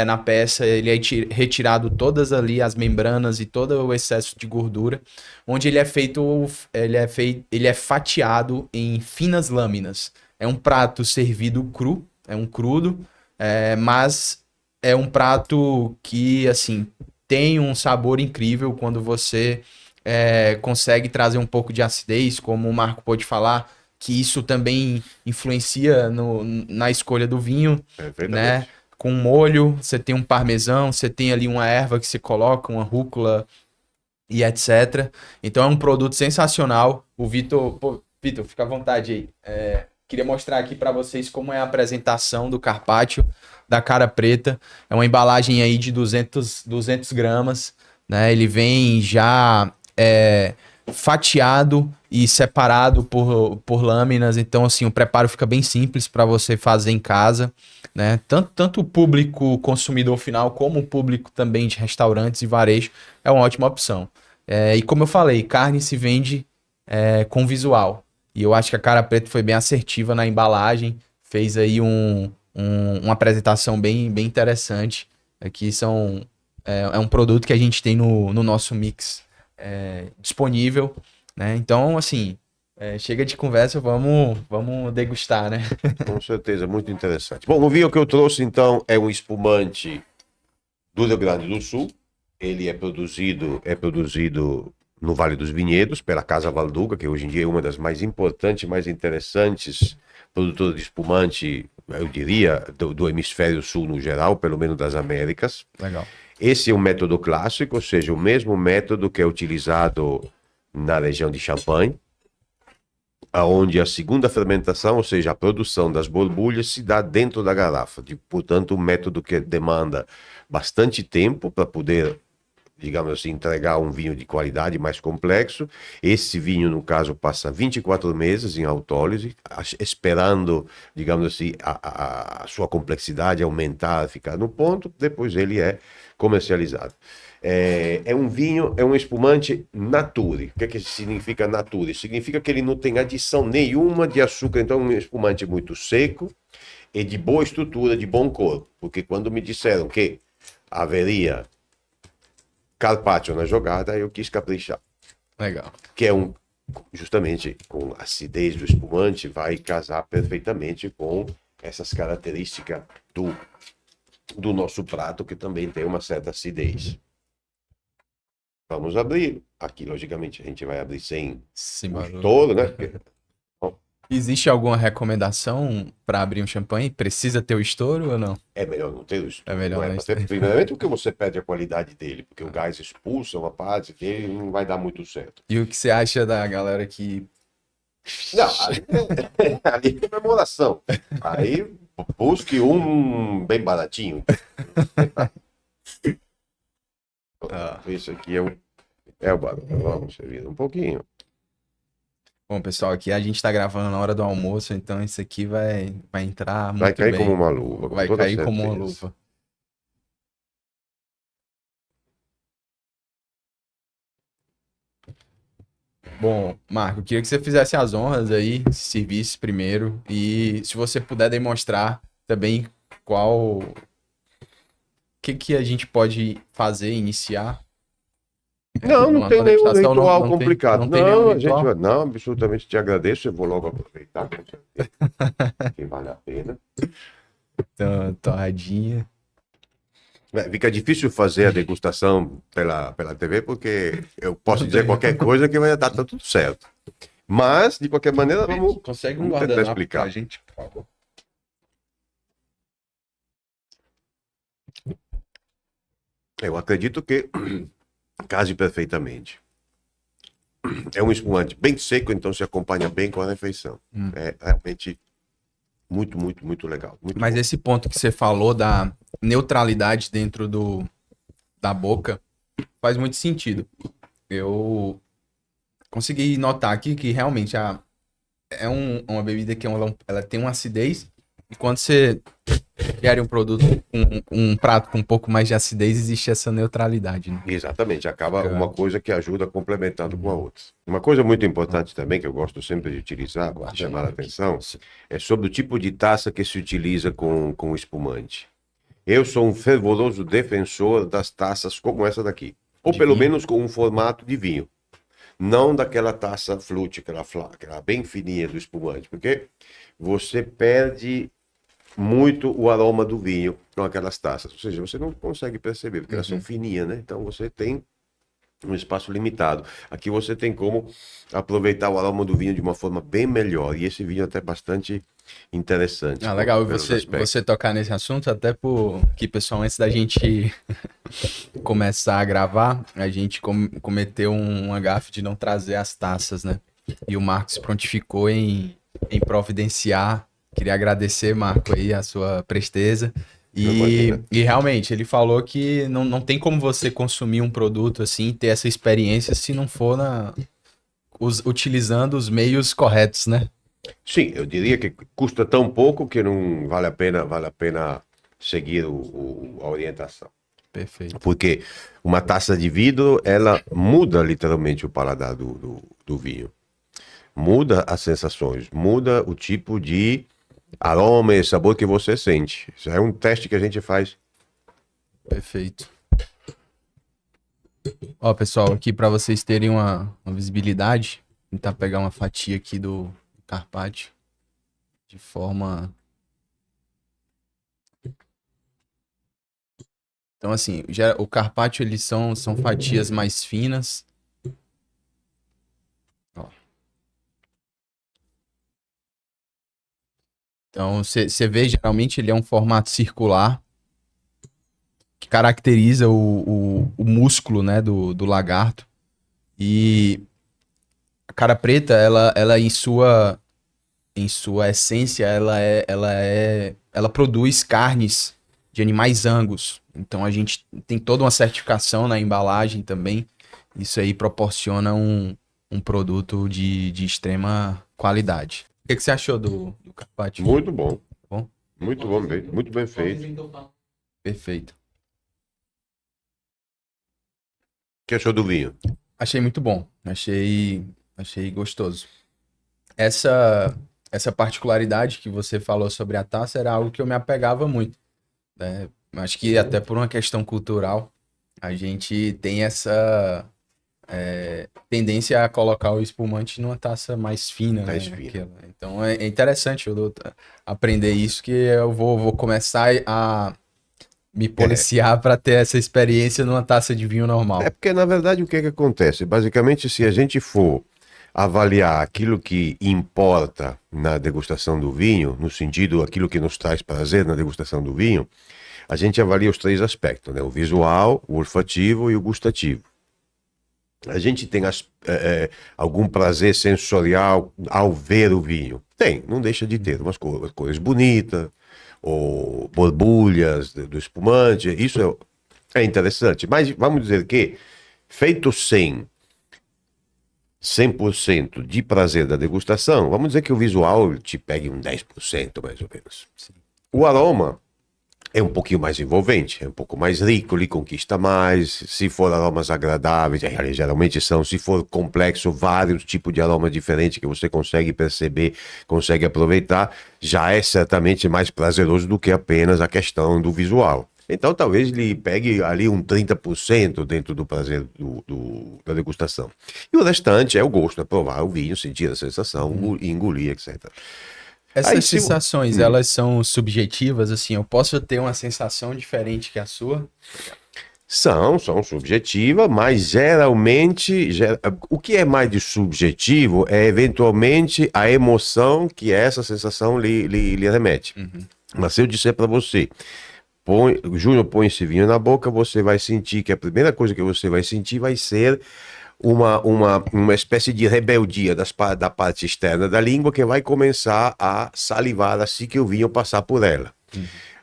na peça, ele é retirado todas ali as membranas e todo o excesso de gordura, onde ele é fatiado em finas lâminas. É um prato servido cru, é um crudo, mas é um prato que, assim, tem um sabor incrível quando você consegue trazer um pouco de acidez, como o Marco pôde falar, que isso também influencia na escolha do vinho, né? Com molho, você tem um parmesão, você tem ali uma erva que você coloca, uma rúcula e etc. Então é um produto sensacional. O Vitor, Vitor, fica à vontade aí. Queria mostrar aqui para vocês como é a apresentação do Carpaccio da Cara Preta. É uma embalagem aí de 200 gramas, né? Ele vem já fatiado e separado por lâminas. Então, assim, o preparo fica bem simples para você fazer em casa, né? Tanto o público consumidor final como o público também de restaurantes e varejo é uma ótima opção. E como eu falei, carne se vende com visual. E eu acho que a Cara Preta foi bem assertiva na embalagem, fez aí uma apresentação bem interessante. Aqui é um produto que a gente tem no nosso mix disponível, né? Então, assim, chega de conversa, vamos degustar, né? Com certeza, muito interessante. Bom, o vinho que eu trouxe, então, é um espumante do Rio Grande do Sul. Ele é produzido no Vale dos Vinhedos, pela Casa Valduga, que hoje em dia é uma das mais importantes, mais interessantes produtoras de espumante, eu diria, do hemisfério sul no geral, pelo menos das Américas. Legal. Esse é um método clássico, ou seja, o mesmo método que é utilizado na região de Champagne, onde a segunda fermentação, ou seja, a produção das borbulhas, se dá dentro da garrafa. Portanto, um método que demanda bastante tempo para poder, digamos assim, entregar um vinho de qualidade mais complexo. Esse vinho, no caso, passa 24 meses em autólise, esperando, digamos assim, a sua complexidade aumentar, ficar no ponto, depois ele é comercializado. É um vinho, é um espumante nature. O que significa nature? Significa que ele não tem adição nenhuma de açúcar, então é um espumante muito seco e de boa estrutura, de bom corpo. Porque quando me disseram que haveria Carpaccio na jogada, eu quis caprichar. Legal. Que é justamente com a acidez do espumante, vai casar perfeitamente com essas características do nosso prato, que também tem uma certa acidez. Vamos abrir. Aqui, logicamente, a gente vai abrir sem estouro, né? Existe alguma recomendação para abrir um champanhe? Precisa ter o estouro ou não? É melhor não ter o estouro. É melhor não ter. Primeiramente porque você perde a qualidade dele, porque o gás expulsa uma parte dele e não vai dar muito certo. E o que você acha da galera que... Não, ali é comemoração. Aí busque um bem baratinho. Isso aqui é o barulho. Vamos servir um pouquinho. Bom, pessoal, aqui a gente tá gravando na hora do almoço, então isso aqui vai entrar muito bem. Vai cair como uma luva. Vai cair como uma luva. Bom, Marco, eu queria que você fizesse as honras aí, se servisse primeiro, e se você puder demonstrar também o que a gente pode fazer, iniciar Não tem Na nenhum degustação ritual não complicado. não tem nenhum A gente ritual? não, absolutamente te agradeço. Eu vou logo aproveitar, com certeza, que vale a pena. Então, torradinha. Fica difícil fazer a degustação pela TV, porque eu posso dizer qualquer coisa que vai dar tudo certo. Mas, de qualquer maneira, Consegue um vamos tentar guardanapo explicar. pra gente, por favor? Eu acredito que case perfeitamente. É um espumante bem seco, então se acompanha bem com a refeição. É realmente muito, muito, muito legal. Muito Mas bom. esse ponto que você falou da neutralidade dentro da boca faz muito sentido. Eu consegui notar aqui que realmente uma bebida que ela tem uma acidez, e quando você quer um produto um prato com um pouco mais de acidez, existe essa neutralidade, né? Exatamente, acaba Fica- uma coisa que ajuda complementando com a outra. Uma coisa muito importante também, que eu gosto sempre de utilizar, para chamar a atenção, é sobre o tipo de taça que se utiliza com o espumante. Eu sou um fervoroso defensor das taças como essa daqui. Ou De pelo vinho? menos com um formato de vinho. Não daquela taça flute, aquela bem fininha do espumante, porque você perde muito o aroma do vinho com aquelas taças. Ou seja, você não consegue perceber, porque elas são fininhas, né? Então você tem um espaço limitado. Aqui você tem como aproveitar o aroma do vinho de uma forma bem melhor. E esse vinho é até bastante interessante. Ah, legal. E pelos aspectos. você tocar nesse assunto, até porque, pessoal, antes da gente começar a gravar, a gente cometeu uma gafe de não trazer as taças, né? E o Marcos prontificou em providenciar. Queria agradecer, Marco, aí, a sua presteza. Imagina. E realmente, ele falou que não tem como você consumir um produto assim, ter essa experiência, se não for utilizando os meios corretos, né? Sim, eu diria que custa tão pouco que não vale a pena seguir a orientação. Perfeito. Porque uma taça de vidro, ela muda literalmente o paladar do vinho. Muda as sensações, muda o tipo de aroma e sabor que você sente. Isso é um teste que a gente faz. Perfeito. Ó, pessoal, aqui para vocês terem uma visibilidade, vou tentar pegar uma fatia aqui do Carpaccio de forma. Então, assim, o Carpaccio, eles são fatias mais finas. Ó. Então, você vê, geralmente, ele é um formato circular, que caracteriza o músculo, né, do lagarto. E a cara preta, ela em sua essência, ela produz carnes de animais angus. Então a gente tem toda uma certificação na embalagem também. Isso aí proporciona um produto de extrema qualidade. O que você achou do Carpaccio? Muito bom. Bom? Muito bom, muito bem feito. O Perfeito. que achou do vinho? Achei muito bom. Achei gostoso. Essa particularidade que você falou sobre a taça era algo que eu me apegava muito, né? Acho que até por uma questão cultural, a gente tem essa tendência a colocar o espumante numa taça mais fina, Mais né? fina. Então é interessante eu aprender isso, que eu vou começar a me policiar para ter essa experiência numa taça de vinho normal. É porque, na verdade, o que é que acontece? Basicamente, se a gente for avaliar aquilo que importa na degustação do vinho, no sentido aquilo que nos traz prazer na degustação do vinho, a gente avalia os três aspectos, né? O visual, o olfativo e o gustativo. A gente tem algum prazer sensorial ao ver o vinho? Tem, não deixa de ter umas cores bonitas, ou borbulhas do espumante, isso é interessante. Mas vamos dizer que, feito sem 100% de prazer da degustação, vamos dizer que o visual te pegue um 10% mais ou menos. O aroma é um pouquinho mais envolvente, é um pouco mais rico, lhe conquista mais. Se for aromas agradáveis, geralmente são, se for complexo, vários tipos de aromas diferentes que você consegue perceber, consegue aproveitar, já é certamente mais prazeroso do que apenas a questão do visual. Então talvez ele pegue ali um 30% dentro do prazer da degustação. E o restante é o gosto, é provar o vinho, sentir a sensação, engolir, etc. Essas Aí, se... sensações, elas são subjetivas, assim, eu posso ter uma sensação diferente que a sua? São subjetivas, mas geralmente, o que é mais de subjetivo é eventualmente a emoção que essa sensação lhe remete. Mas se eu disser para você, Júnior, põe esse vinho na boca, você vai sentir que a primeira coisa que você vai sentir vai ser uma espécie de rebeldia da parte externa da língua que vai começar a salivar assim que o vinho passar por ela.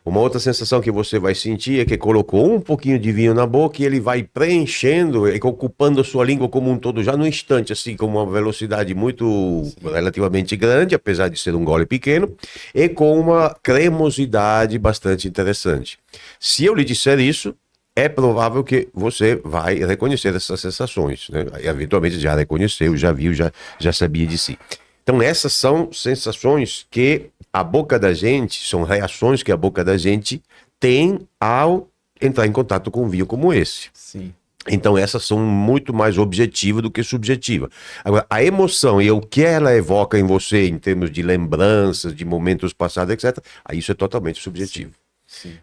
Uma outra sensação que você vai sentir é que colocou um pouquinho de vinho na boca e ele vai preenchendo e ocupando a sua língua como um todo, já no instante, assim, com uma velocidade muito relativamente grande, apesar de ser um gole pequeno, e com uma cremosidade bastante interessante. Se eu lhe disser isso, é provável que você vai reconhecer essas sensações, né? Eventualmente já reconheceu, já viu, já sabia de si. Então essas são sensações que a boca da gente, são reações que a boca da gente tem ao entrar em contato com um vinho como esse. Sim. Então essas são muito mais objetivas do que subjetivas. Agora, a emoção e o que ela evoca em você em termos de lembranças, de momentos passados, etc., aí isso é totalmente subjetivo. Sim.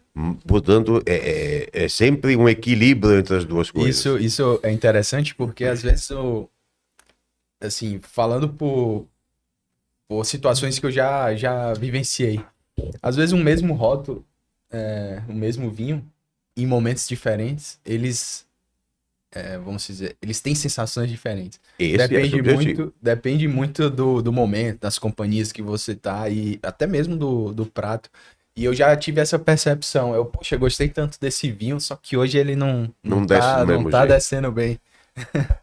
Portanto, é sempre um equilíbrio entre as duas coisas. Isso é interessante porque às vezes assim, falando por situações que eu já vivenciei. Às vezes um mesmo rótulo, o mesmo vinho, em momentos diferentes, vamos dizer, eles têm sensações diferentes. Depende muito do momento, das companhias que você tá e até mesmo do prato. E eu já tive essa percepção. Poxa, eu gostei tanto desse vinho, só que hoje ele não tá descendo bem.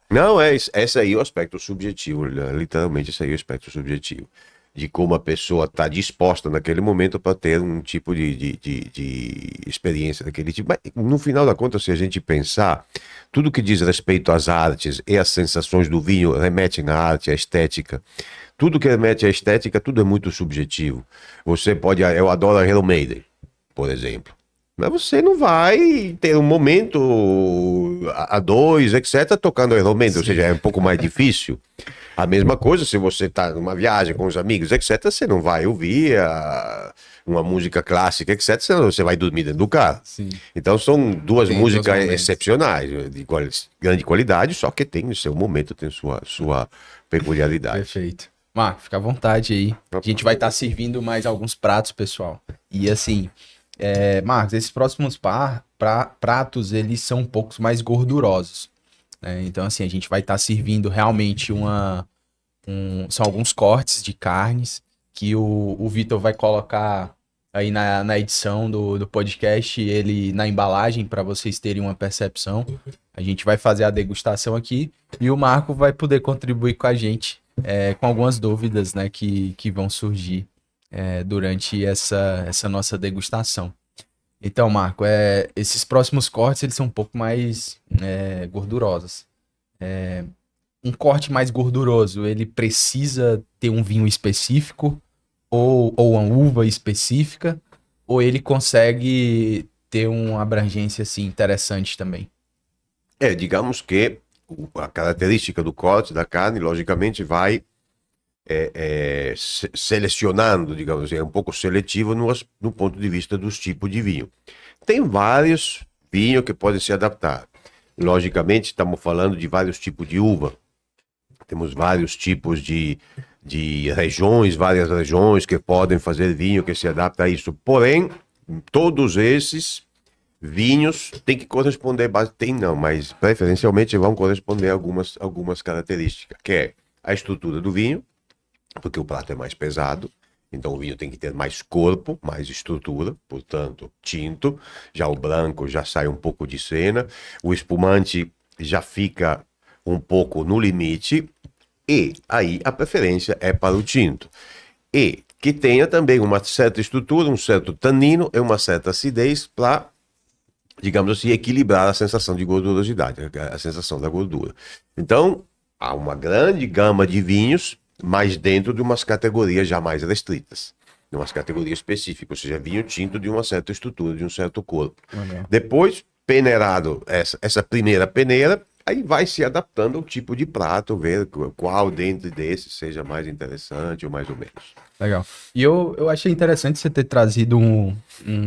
Não, esse aí é o aspecto subjetivo, literalmente esse aí é o aspecto subjetivo. De como a pessoa está disposta naquele momento para ter um tipo de experiência daquele tipo. Mas, no final da conta, se a gente pensar, tudo que diz respeito às artes e às sensações do vinho remetem à arte, à estética. Tudo que remete à estética, tudo é muito subjetivo. Eu adoro Iron Maiden, por exemplo. Mas você não vai ter um momento a dois, etc., tocando Iron Maiden, ou seja, é um pouco mais difícil. A mesma coisa, se você está numa viagem com os amigos, etc., você não vai ouvir uma música clássica, etc., senão você vai dormir dentro do carro. Sim. Então são duas músicas excepcionais, de grande qualidade, só que tem o seu momento, tem sua peculiaridade. Perfeito. Marco, fica à vontade aí. A gente vai estar servindo mais alguns pratos, pessoal. E assim, Marcos, esses próximos pratos, eles são um pouco mais gordurosos. Então, assim, a gente vai estar servindo realmente são alguns cortes de carnes que o Vitor vai colocar aí na edição do podcast, ele na embalagem, para vocês terem uma percepção. A gente vai fazer a degustação aqui e o Marco vai poder contribuir com a gente com algumas dúvidas, né, que vão surgir durante essa nossa degustação. Então, Marco, esses próximos cortes, eles são um pouco mais gordurosos. Um corte mais gorduroso, ele precisa ter um vinho específico ou uma uva específica, ou ele consegue ter uma abrangência assim, interessante também? Digamos que a característica do corte da carne, logicamente, vai selecionando, digamos assim, é um pouco seletivo no ponto de vista dos tipos de vinho. Tem vários vinhos que podem se adaptar. Logicamente, estamos falando de vários tipos de uva. Temos vários tipos de regiões, várias regiões que podem fazer vinho que se adapta a isso. Porém, todos esses vinhos têm que corresponder, mas preferencialmente vão corresponder a algumas características, que é a estrutura do vinho, porque o prato é mais pesado, então o vinho tem que ter mais corpo, mais estrutura, portanto, tinto. Já o branco já sai um pouco de cena, o espumante já fica um pouco no limite, e aí a preferência é para o tinto. E que tenha também uma certa estrutura, um certo tanino e uma certa acidez para, digamos assim, equilibrar a sensação de gordurosidade, a sensação da gordura. Então, há uma grande gama de vinhos, mas dentro de umas categorias já mais restritas. em umas categorias específicas, ou seja, vinho tinto de uma certa estrutura, de um certo corpo. Legal. Depois, peneirado essa primeira peneira, aí vai se adaptando ao tipo de prato, ver qual dentro desses seja mais interessante ou mais ou menos. Legal. E eu achei interessante você ter trazido um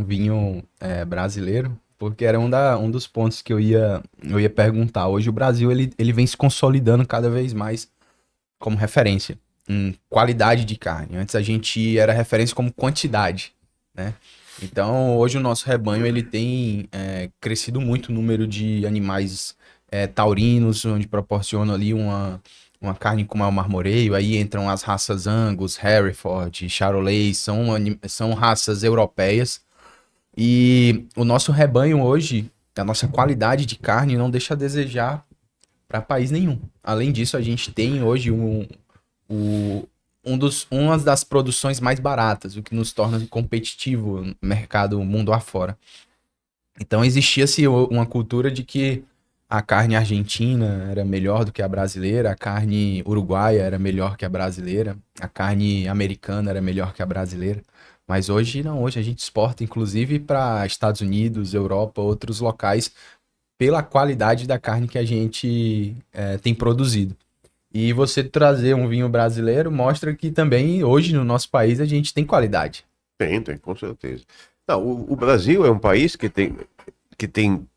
vinho brasileiro, porque era um dos pontos que eu ia perguntar. Hoje o Brasil ele vem se consolidando cada vez mais como referência em qualidade de carne. Antes a gente era referência como quantidade, né? Então hoje o nosso rebanho ele tem crescido muito o número de animais taurinos, onde proporciona ali uma carne como é o marmoreio. Aí entram as raças Angus, Hereford, Charolais, são raças europeias. E o nosso rebanho hoje, a nossa qualidade de carne não deixa a desejar para país nenhum. Além disso, a gente tem hoje uma das produções mais baratas, o que nos torna competitivo no mercado mundo afora. Então existia-se uma cultura de que a carne argentina era melhor do que a brasileira, a carne uruguaia era melhor que a brasileira, a carne americana era melhor que a brasileira. Mas hoje não, hoje a gente exporta inclusive para Estados Unidos, Europa, outros locais, pela qualidade da carne que a gente tem produzido. E você trazer um vinho brasileiro mostra que também hoje no nosso país a gente tem qualidade. Tem, com certeza. Não, o Brasil é um país que tem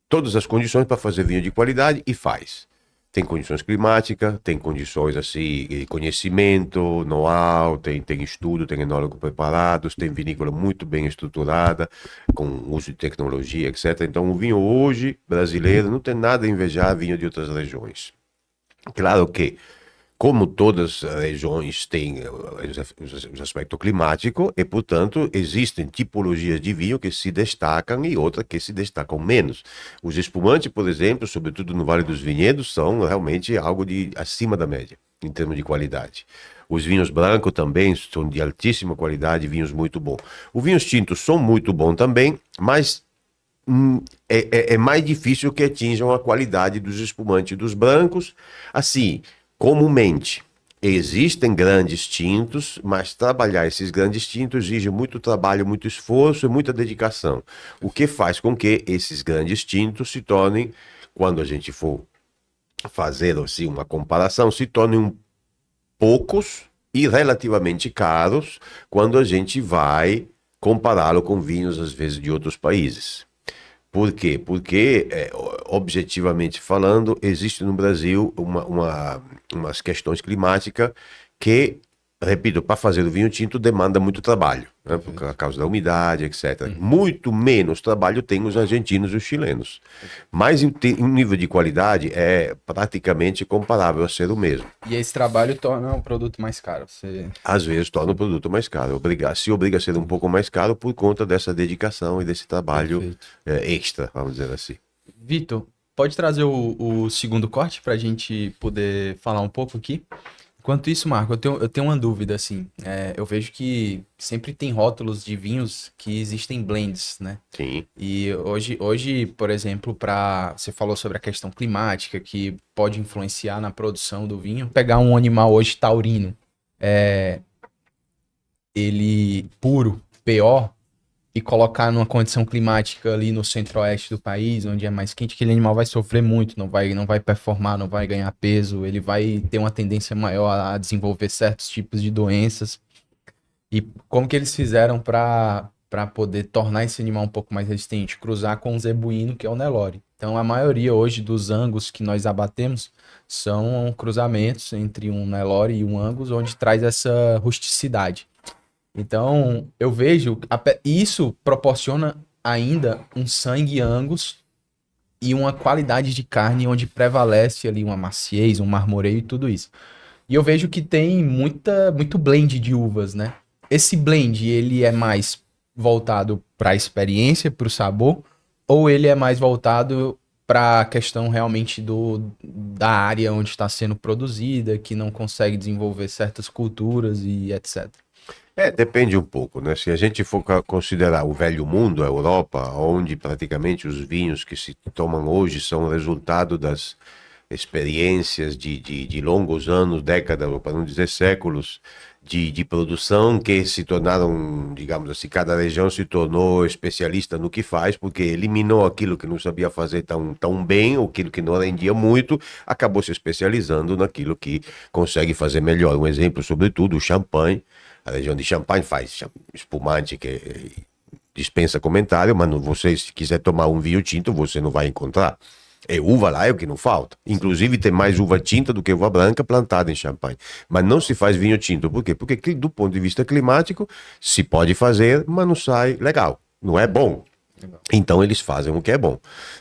todas as condições para fazer vinho de qualidade e faz. Tem condições climáticas, tem condições assim, de conhecimento, know-how, tem estudo, tem enólogos preparados, tem vinícola muito bem estruturada, com uso de tecnologia, etc. Então o vinho hoje brasileiro não tem nada a invejar vinho de outras regiões. Claro que, como todas as regiões têm os aspectos climáticos, e, portanto, existem tipologias de vinho que se destacam e outras que se destacam menos. Os espumantes, por exemplo, sobretudo no Vale dos Vinhedos, são realmente algo acima da média, em termos de qualidade. Os vinhos brancos também são de altíssima qualidade, vinhos muito bons. Os vinhos tintos são muito bons também, mas é mais difícil que atinjam a qualidade dos espumantes dos brancos. Assim, comumente, existem grandes tintos, mas trabalhar esses grandes tintos exige muito trabalho, muito esforço e muita dedicação. O que faz com que esses grandes tintos se tornem, quando a gente for fazer assim, uma comparação, se tornem poucos e relativamente caros quando a gente vai compará-lo com vinhos, às vezes, de outros países. Por quê? Porque, objetivamente falando, existe no Brasil umas questões climáticas que, repito, para fazer o vinho tinto demanda muito trabalho, né? Por causa da umidade, etc. Muito menos trabalho tem os argentinos e os chilenos. Mas em nível de qualidade é praticamente comparável a ser o mesmo. E esse trabalho torna o produto mais caro. Às vezes torna o produto mais caro. Se obriga a ser um pouco mais caro por conta dessa dedicação e desse trabalho extra, vamos dizer assim. Vitor, pode trazer o segundo corte para a gente poder falar um pouco aqui? Enquanto isso, Marco, eu tenho uma dúvida, assim. Eu vejo que sempre tem rótulos de vinhos que existem blends, né? Sim. E hoje, por exemplo, você falou sobre a questão climática, que pode influenciar na produção do vinho. Pegar um animal hoje taurino, ele puro, PO, e colocar numa condição climática ali no centro-oeste do país, onde é mais quente, aquele animal vai sofrer muito, não vai performar, não vai ganhar peso, ele vai ter uma tendência maior a desenvolver certos tipos de doenças. E como que eles fizeram para poder tornar esse animal um pouco mais resistente? Cruzar com o zebuíno, que é o Nelore. Então, a maioria hoje dos Angus que nós abatemos são cruzamentos entre um Nelore e um Angus, onde traz essa rusticidade. Então, eu vejo, isso proporciona ainda um sangue Angus e uma qualidade de carne onde prevalece ali uma maciez, um marmoreio e tudo isso. E eu vejo que tem muito blend de uvas, né? Esse blend, ele é mais voltado para a experiência, para o sabor, ou ele é mais voltado para a questão realmente da área onde está sendo produzida, que não consegue desenvolver certas culturas e etc. Depende um pouco, né? Se a gente for considerar o velho mundo, a Europa, onde praticamente os vinhos que se tomam hoje são resultado das experiências de longos anos, décadas, para não dizer séculos, de produção que se tornaram, digamos assim, cada região se tornou especialista no que faz, porque eliminou aquilo que não sabia fazer tão bem, ou aquilo que não rendia muito, acabou se especializando naquilo que consegue fazer melhor. Um exemplo, sobretudo, o champanhe. A região de Champagne faz espumante que dispensa comentário, mas você, se quiser tomar um vinho tinto, você não vai encontrar. É uva lá, é o que não falta. Inclusive tem mais uva tinta do que uva branca plantada em Champagne. Mas não se faz vinho tinto. Por quê? Porque do ponto de vista climático, se pode fazer, mas não sai legal. Não é bom. Então eles fazem o que é bom.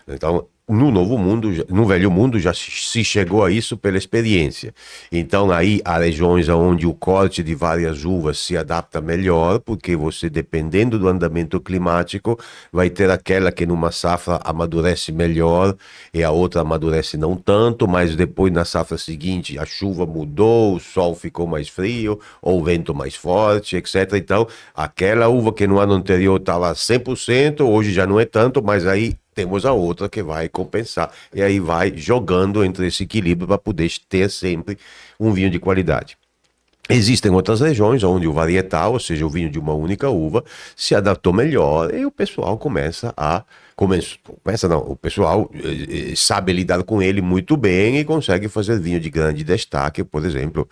Então, no novo mundo, no velho mundo, já se chegou a isso pela experiência. Então, aí há regiões onde o corte de várias uvas se adapta melhor, porque você, dependendo do andamento climático, vai ter aquela que numa safra amadurece melhor e a outra amadurece não tanto, mas depois na safra seguinte a chuva mudou, o sol ficou mais frio, ou o vento mais forte, etc. Então, aquela uva que no ano anterior estava 100%, hoje já não é tanto, mas aí temos a outra que vai compensar. E aí vai jogando entre esse equilíbrio para poder ter sempre um vinho de qualidade. Existem outras regiões onde o varietal, ou seja, o vinho de uma única uva, se adaptou melhor e o pessoal começa não, o pessoal sabe lidar com ele muito bem e consegue fazer vinho de grande destaque, por exemplo,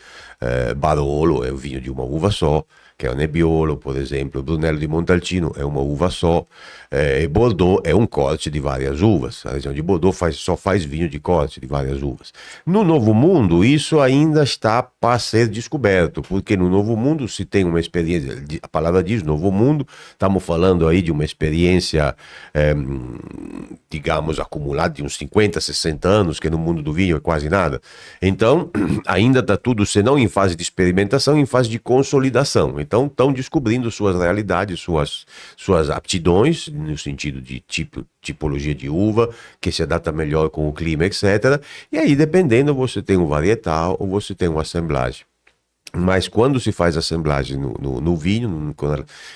Barolo é o vinho de uma uva só, que é o Nebbiolo, por exemplo, Brunello di Montalcino é uma uva só, e Bordeaux é um corte de várias uvas. A região de Bordeaux só faz vinho de corte de várias uvas. No Novo Mundo, isso ainda está para ser descoberto, porque no Novo Mundo se tem uma experiência, a palavra diz Novo Mundo, estamos falando aí de uma experiência, digamos, acumulada de uns 50, 60 anos, que no mundo do vinho é quase nada. Então, ainda está tudo, se não em fase de experimentação, em fase de consolidação. Então, estão descobrindo suas realidades, suas aptidões, no sentido de tipologia de uva, que se adapta melhor com o clima, etc. E aí, dependendo, você tem um varietal ou você tem uma assemblagem. Mas quando se faz assemblagem no vinho,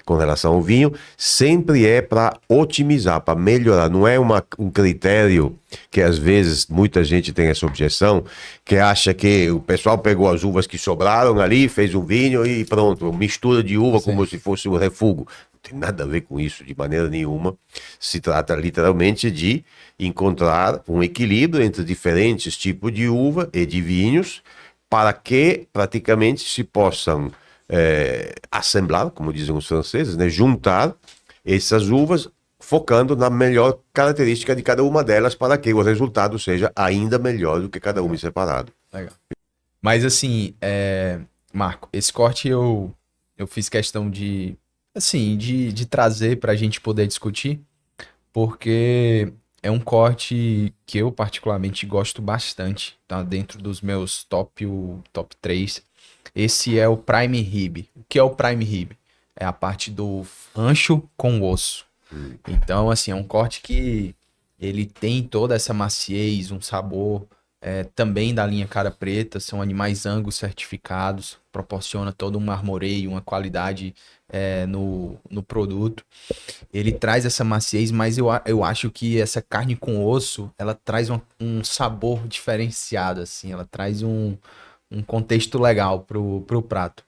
com relação ao vinho, sempre é para otimizar, para melhorar. Não é um critério que às vezes muita gente tem essa objeção, que acha que o pessoal pegou as uvas que sobraram ali, fez um vinho e pronto, mistura de uva como se fosse um refúgio. Não tem nada a ver com isso, de maneira nenhuma. Se trata literalmente de encontrar um equilíbrio entre diferentes tipos de uva e de vinhos, para que praticamente se possam assemblar, como dizem os franceses, né, juntar essas uvas, focando na melhor característica de cada uma delas, para que o resultado seja ainda melhor do que cada uma em separado. Legal. Mas assim, Marco, esse corte eu fiz questão de, assim, de trazer para a gente poder discutir, porque é um corte que eu particularmente gosto bastante, tá dentro dos meus o top 3. Esse é o Prime Rib. O que é o Prime Rib? É a parte do ancho com osso. Então, assim, é um corte que ele tem toda essa maciez, um sabor também da linha cara preta, são animais Angus certificados, proporciona todo um marmoreio, uma qualidade no produto. Ele traz essa maciez, mas eu acho que essa carne com osso, ela traz um sabor diferenciado, assim, ela traz um contexto legal pro prato.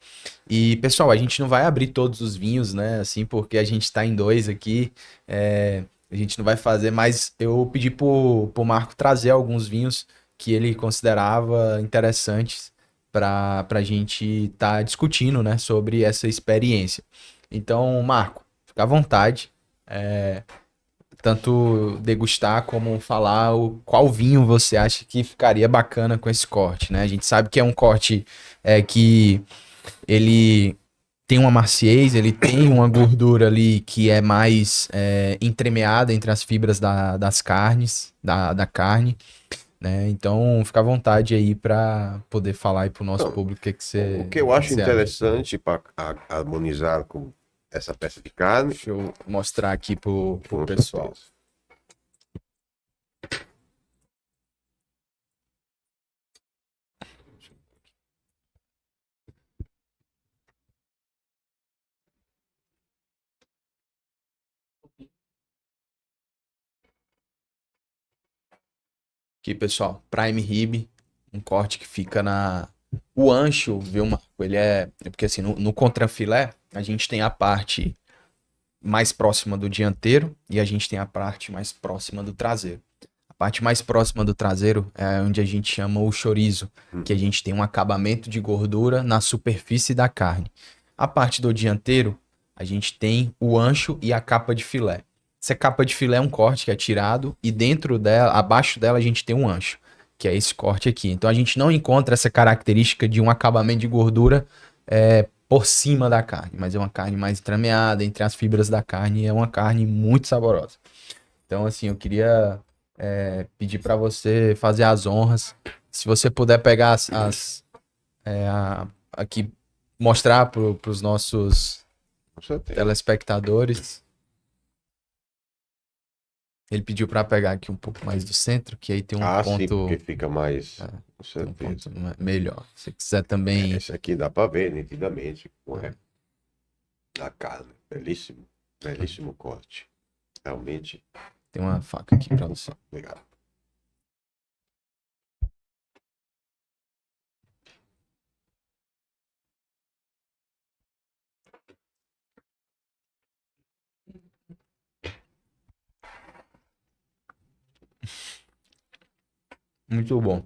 E, pessoal, a gente não vai abrir todos os vinhos, né, assim, porque a gente tá em dois aqui, a gente não vai fazer, mas eu pedi pro Marco trazer alguns vinhos que ele considerava interessantes para a gente estar discutindo, né, sobre essa experiência. Então, Marco, fica à vontade, tanto degustar como falar qual vinho você acha que ficaria bacana com esse corte, né? A gente sabe que é um corte que ele tem uma maciez, ele tem uma gordura ali que é mais entremeada entre as fibras das carnes, da carne, né? Então, fica à vontade aí para poder falar aí pro nosso Não, público o que eu acho você acha. interessante para harmonizar com essa peça de carne, Deixa eu mostrar aqui pro com pessoal. certeza. Aqui, pessoal, Prime Rib, um corte que fica O ancho, viu, Marco? Ele é porque assim, no contrafilé, a gente tem a parte mais próxima do dianteiro e a gente tem a parte mais próxima do traseiro. A parte mais próxima do traseiro é onde a gente chama o chorizo, que a gente tem um acabamento de gordura na superfície da carne. A parte do dianteiro, a gente tem o ancho e a capa de filé. Essa capa de filé é um corte que é tirado e dentro dela, abaixo dela, a gente tem um ancho, que é esse corte aqui. Então a gente não encontra essa característica de um acabamento de gordura por cima da carne, mas é uma carne mais entremeada entre as fibras da carne e é uma carne muito saborosa. Então, assim, eu queria pedir para você fazer as honras. Se você puder pegar aqui, mostrar para os nossos Com certeza. telespectadores. Ele pediu para pegar aqui um pouco mais do centro, que aí tem um Sim, ponto, porque fica mais. Com tem um certeza. ponto melhor. Se você quiser também. Esse aqui dá para ver nitidamente como é a carne. Belíssimo. Belíssimo corte. Realmente. Tem uma faca aqui para você. Legal. Muito bom.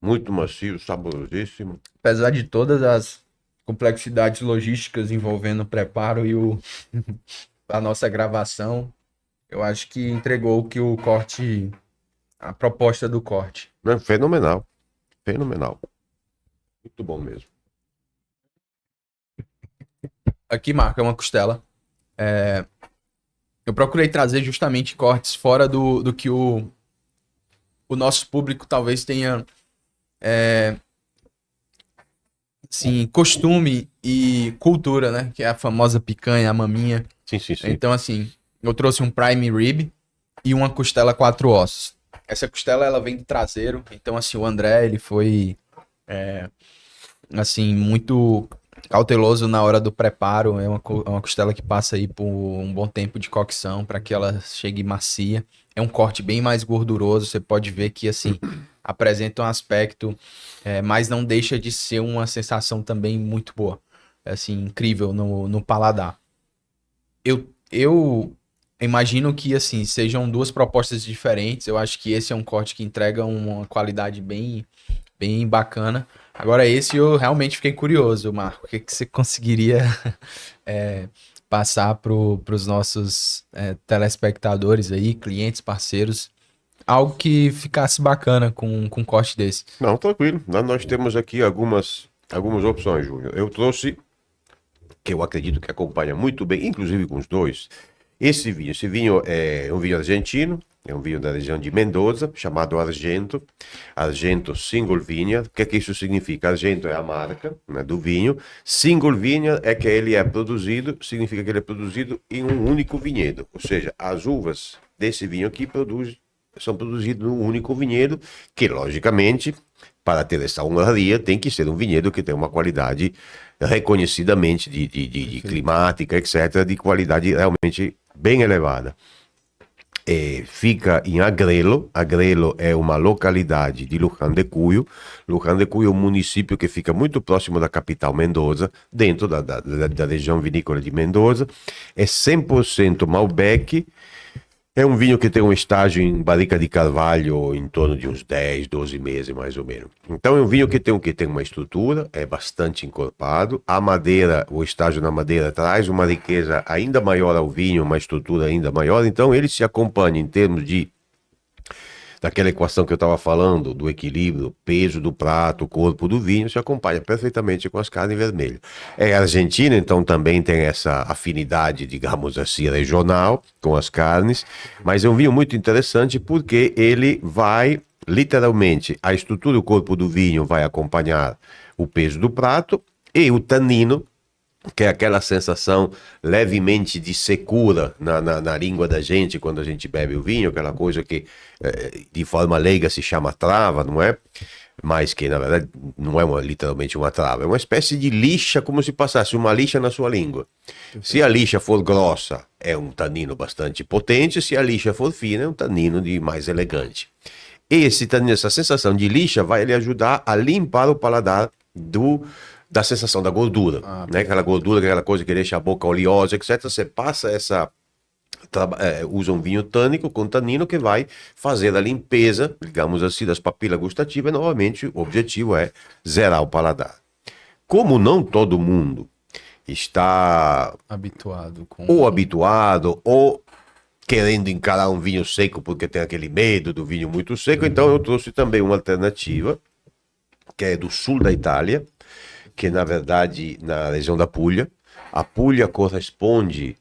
Muito macio, saborosíssimo. Apesar de todas as complexidades logísticas envolvendo o preparo e a nossa gravação, eu acho que entregou o que o corte, a proposta do corte. Não, fenomenal. Fenomenal. Muito bom mesmo. Aqui, Marco, é uma costela. Eu procurei trazer justamente cortes fora do que o nosso público talvez tenha assim, costume e cultura, né? Que é a famosa picanha, a maminha. Sim, sim, sim. Então, assim, eu trouxe um prime rib e uma costela 4 ossos. Essa costela, ela vem do traseiro. Então, assim, o André, ele foi, assim, muito cauteloso na hora do preparo. É uma costela que passa aí por um bom tempo de cocção para que ela chegue macia. É um corte bem mais gorduroso. Você pode ver que, assim, apresenta um aspecto, mas não deixa de ser uma sensação também muito boa. Assim, incrível no paladar. Eu imagino que, assim, sejam duas propostas diferentes. Eu acho que esse é um corte que entrega uma qualidade bem, bem bacana. Agora, esse eu realmente fiquei curioso, Marco. O que você conseguiria passar para os nossos telespectadores aí, clientes, parceiros, algo que ficasse bacana com um corte desse? Não, tranquilo. Nós temos aqui algumas opções, Júnior. Eu trouxe, que eu acredito que acompanha muito bem, inclusive com os dois, esse vinho. Esse vinho é um vinho argentino, é um vinho da região de Mendoza, chamado Argento. Argento Single Vineyard. O que é que isso significa? Argento é a marca, né, do vinho. Single Vineyard é que ele é produzido, significa que ele é produzido em um único vinhedo. Ou seja, as uvas desse vinho aqui são produzidas num único vinhedo, que logicamente, para ter essa honraria, tem que ser um vinhedo que tem uma qualidade reconhecidamente de climática, etc., de qualidade realmente bem elevada. Fica em Agrelo. Agrelo é uma localidade de Luján de Cuyo. Luján de Cuyo é um município que fica muito próximo da capital Mendoza, dentro da região vinícola de Mendoza. É 100% Malbec. É um vinho que tem um estágio em barrica de carvalho em torno de uns 10, 12 meses, mais ou menos. Então é um vinho que tem uma estrutura, é bastante encorpado. A madeira, o estágio na madeira traz uma riqueza ainda maior ao vinho, uma estrutura ainda maior. Então ele se acompanha em termos daquela equação que eu estava falando, do equilíbrio, peso do prato, corpo do vinho, se acompanha perfeitamente com as carnes vermelhas. É Argentina, então também tem essa afinidade, digamos assim, regional com as carnes, mas é um vinho muito interessante porque ele vai, literalmente, a estrutura do corpo do vinho vai acompanhar o peso do prato e o tanino, que é aquela sensação levemente de secura na língua da gente quando a gente bebe o vinho, aquela coisa que de forma leiga se chama trava, não é? Mas que na verdade não é literalmente uma trava, é uma espécie de lixa, como se passasse uma lixa na sua língua. Se a lixa for grossa, é um tanino bastante potente, se a lixa for fina, é um tanino mais elegante. E esse tanino, essa sensação de lixa vai lhe ajudar a limpar o paladar da sensação da gordura, né? Aquela gordura, aquela coisa que deixa a boca oleosa, etc. Você passa usa um vinho tânico com tanino que vai fazer a limpeza, digamos assim, das papilas gustativas. E, novamente, o objetivo é zerar o paladar. Como não todo mundo está habituado ou querendo encarar um vinho seco porque tem aquele medo do vinho muito seco, então eu trouxe também uma alternativa que é do sul da Itália, que na verdade na região da Puglia. A Puglia corresponde